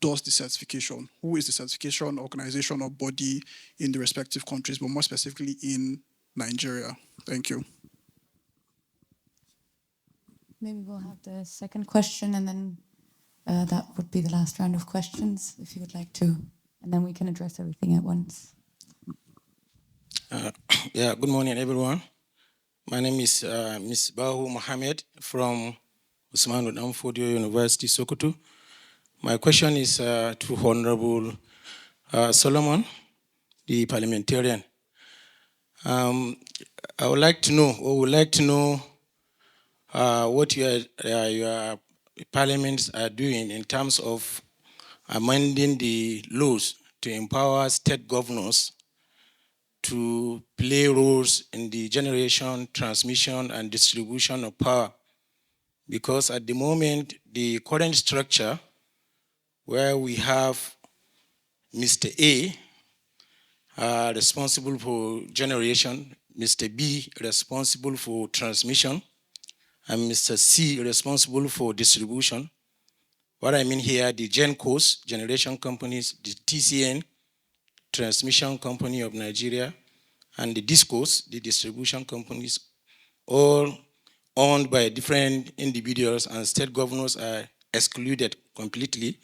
does the certification? Who is the certification organization or body in the respective countries, but more specifically in Nigeria? Thank you. Maybe we'll have the second question, and then that would be the last round of questions, if you would like to, and then we can address everything at once. Good morning, everyone. My name is Ms. Bahu Mohammed from Usman Danfodio University, Sokoto. My question is to Honorable Solomon, the parliamentarian. I would like to know, what your parliaments are doing in terms of amending the laws to empower state governors to play roles in the generation, transmission, and distribution of power. Because at the moment, the current structure, where we have Mr. A responsible for generation, Mr. B responsible for transmission, and Mr. C responsible for distribution. What I mean here, the GenCos, generation companies, the TCN, transmission company of Nigeria, and the DISCOs, the distribution companies, all owned by different individuals, and state governors are excluded completely.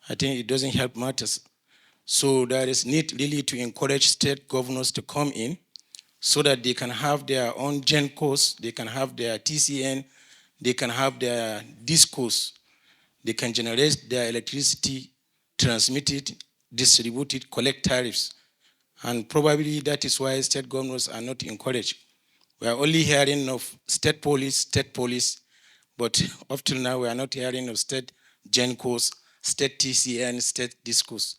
I think it doesn't help matters. So there is need really to encourage state governors to come in so that they can have their own GenCos, they can have their TCN, they can have their DISCOs, they can generate their electricity, transmit it, distribute it, collect tariffs. And probably that is why state governors are not encouraged. We are only hearing of state police, but up till now we are not hearing of state GenCos, state TCN, state DISCOs.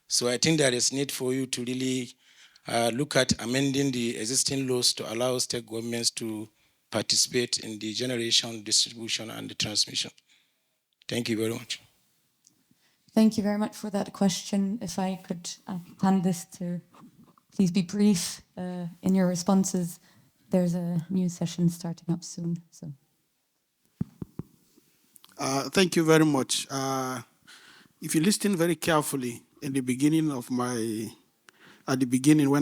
So I think there is need for you to really look at amending the existing laws to allow state governments to participate in the generation, distribution, and the transmission. Thank you very much. Thank you very much for that question. If I could hand this to, please be brief in your responses. There's a new session starting up soon. So, thank you very much. If you listen very carefully in the beginning of when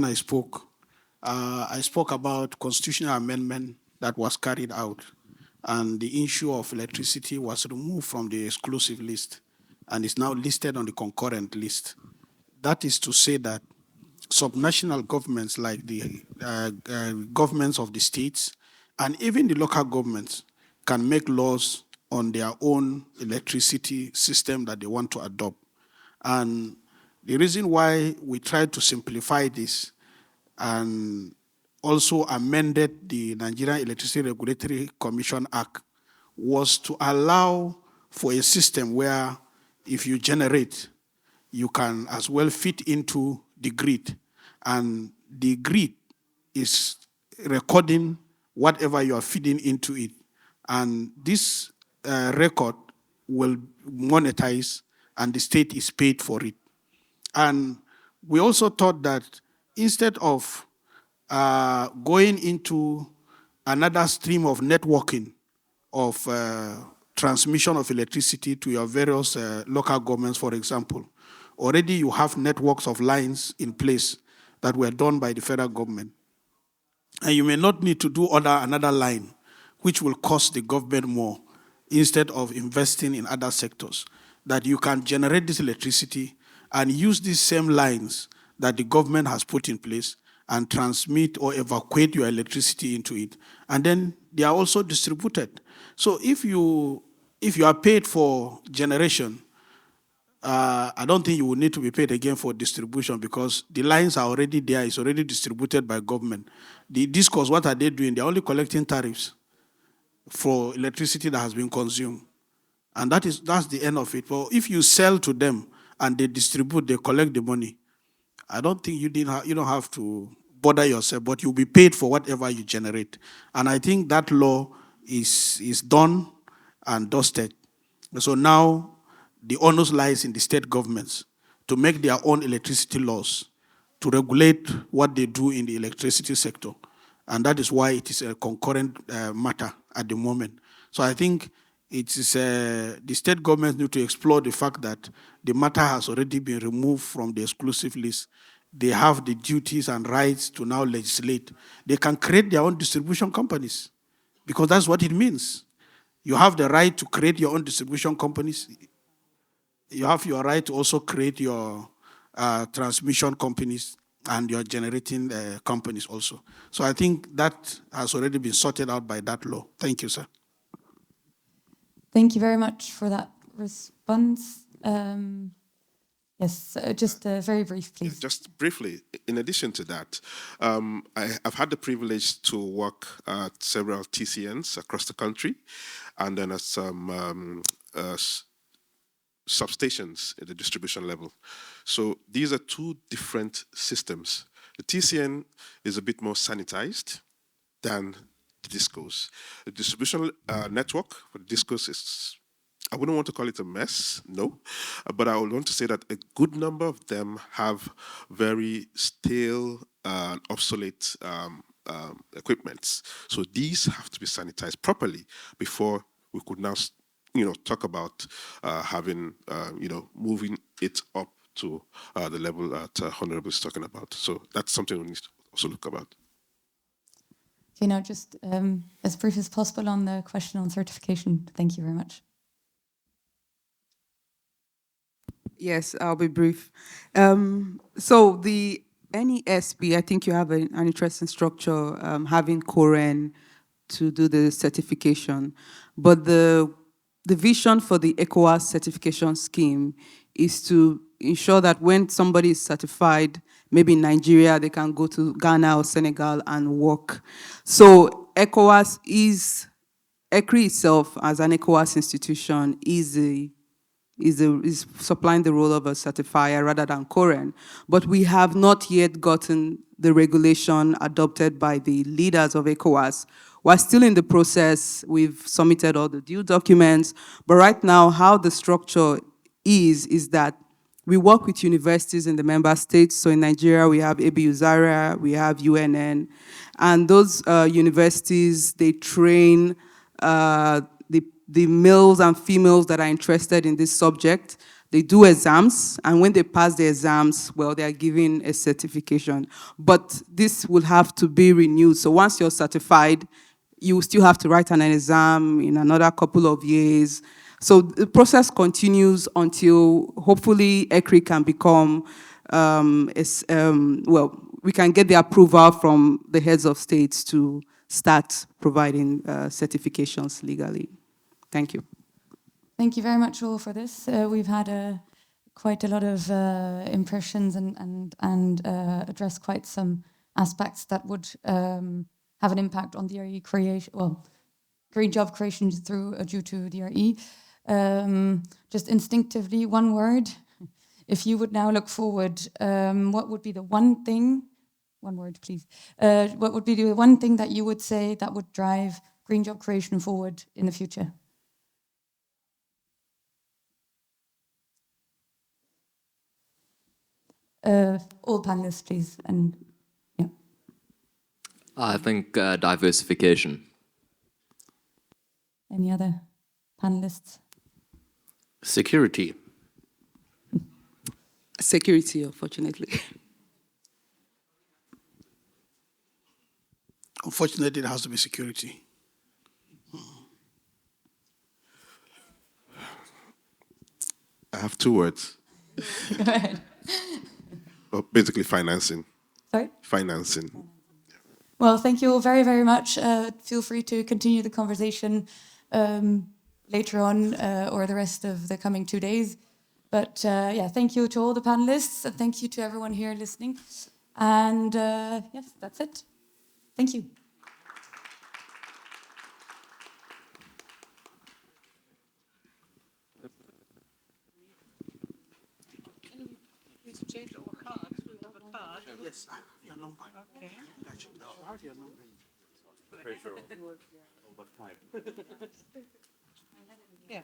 I spoke about constitutional amendment that was carried out, and the issue of electricity was removed from the exclusive list and is now listed on the concurrent list. That is to say that subnational governments like the governments of the states and even the local governments can make laws on their own electricity system that they want to adopt. And the reason why we tried to simplify this and also amended the Nigerian Electricity Regulatory Commission Act was to allow for a system where if you generate, you can as well fit into the grid. And the grid is recording whatever you are feeding into it. And this record will monetize, and the state is paid for it. And we also thought that instead of going into another stream of networking of transmission of electricity to your various local governments, for example, already you have networks of lines in place that were done by the federal government. And you may not need to do another line, which will cost the government more, instead of investing in other sectors, that you can generate this electricity and use these same lines that the government has put in place and transmit or evacuate your electricity into it. And then they are also distributed. So if you are paid for generation, I don't think you will need to be paid again for distribution because the lines are already there. It's already distributed by government. The discos, what are they doing? They're only collecting tariffs for electricity that has been consumed. And that's the end of it. But if you sell to them and they distribute, they collect the money, I don't think you don't have to bother yourself, but you'll be paid for whatever you generate. And I think that law is done and dusted. So now the onus lies in the state governments to make their own electricity laws to regulate what they do in the electricity sector. And that is why it is a concurrent matter at the moment. So I think it is the state governments need to explore the fact that the matter has already been removed from the exclusive list. They have the duties and rights to now legislate. They can create their own distribution companies because that's what it means. You have the right to create your own distribution companies. You have your right to also create your transmission companies and your generating companies also. So I think that has already been sorted out by that law. Thank you, sir. Thank you very much for that response. Yes, just very brief, please. Just briefly, in addition to that, I've had the privilege to work at several TCNs across the country, and then at some substations at the distribution level. So these are two different systems. The TCN is a bit more sanitized than the discos. The distribution network for the discos is, I wouldn't want to call it a mess, no, but I would want to say that a good number of them have very stale and obsolete equipments. So these have to be sanitized properly before we could now talk about having, moving it up to the level that Honorable is talking about. So that's something we need to also look about. Okay, now just as brief as possible on the question on certification. Thank you very much. Yes, I'll be brief. So the NESB, I think you have an interesting structure, having COREN to do the certification. But the vision for the ECOWAS certification scheme is to ensure that when somebody is certified, maybe in Nigeria, they can go to Ghana or Senegal and work. So ECOWAS ECRI itself, as an ECOWAS institution, is supplying the role of a certifier rather than COREN. But we have not yet gotten the regulation adopted by the leaders of ECOWAS. We're still in the process. We've submitted all the due documents. But right now, how the structure is that we work with universities in the member states. So in Nigeria, we have ABU Zaria, we have UNN. And those universities, they train the males and females that are interested in this subject. They do exams, and when they pass the exams, well, they are given a certification. But this will have to be renewed. So once you're certified, you still have to write an exam in another couple of years. So the process continues until hopefully ECRI can become, we can get the approval from the heads of states to start providing certifications legally. Thank you. Thank you very much all for this. We've had quite a lot of impressions and addressed quite some aspects that would have an impact on DRE creation, green job creation due to DRE. Just instinctively, one word. If you would now look forward, what would be the one thing, one word please, what would be the one thing that you would say that would drive green job creation forward in the future? All panelists, please. And yeah. I think diversification. Any other panelists? Security. Security, unfortunately. Unfortunately, it has to be security. I have two words. Go ahead. Well, basically financing. Sorry? Financing. Well, thank you all very, very much. Feel free to continue the conversation later on or the rest of the coming 2 days. But yeah, thank you to all the panelists, and thank you to everyone here listening. And yes, that's it. Thank you. Please change our cards. We have a card. Yes. Your number. Okay. Your number. Yeah.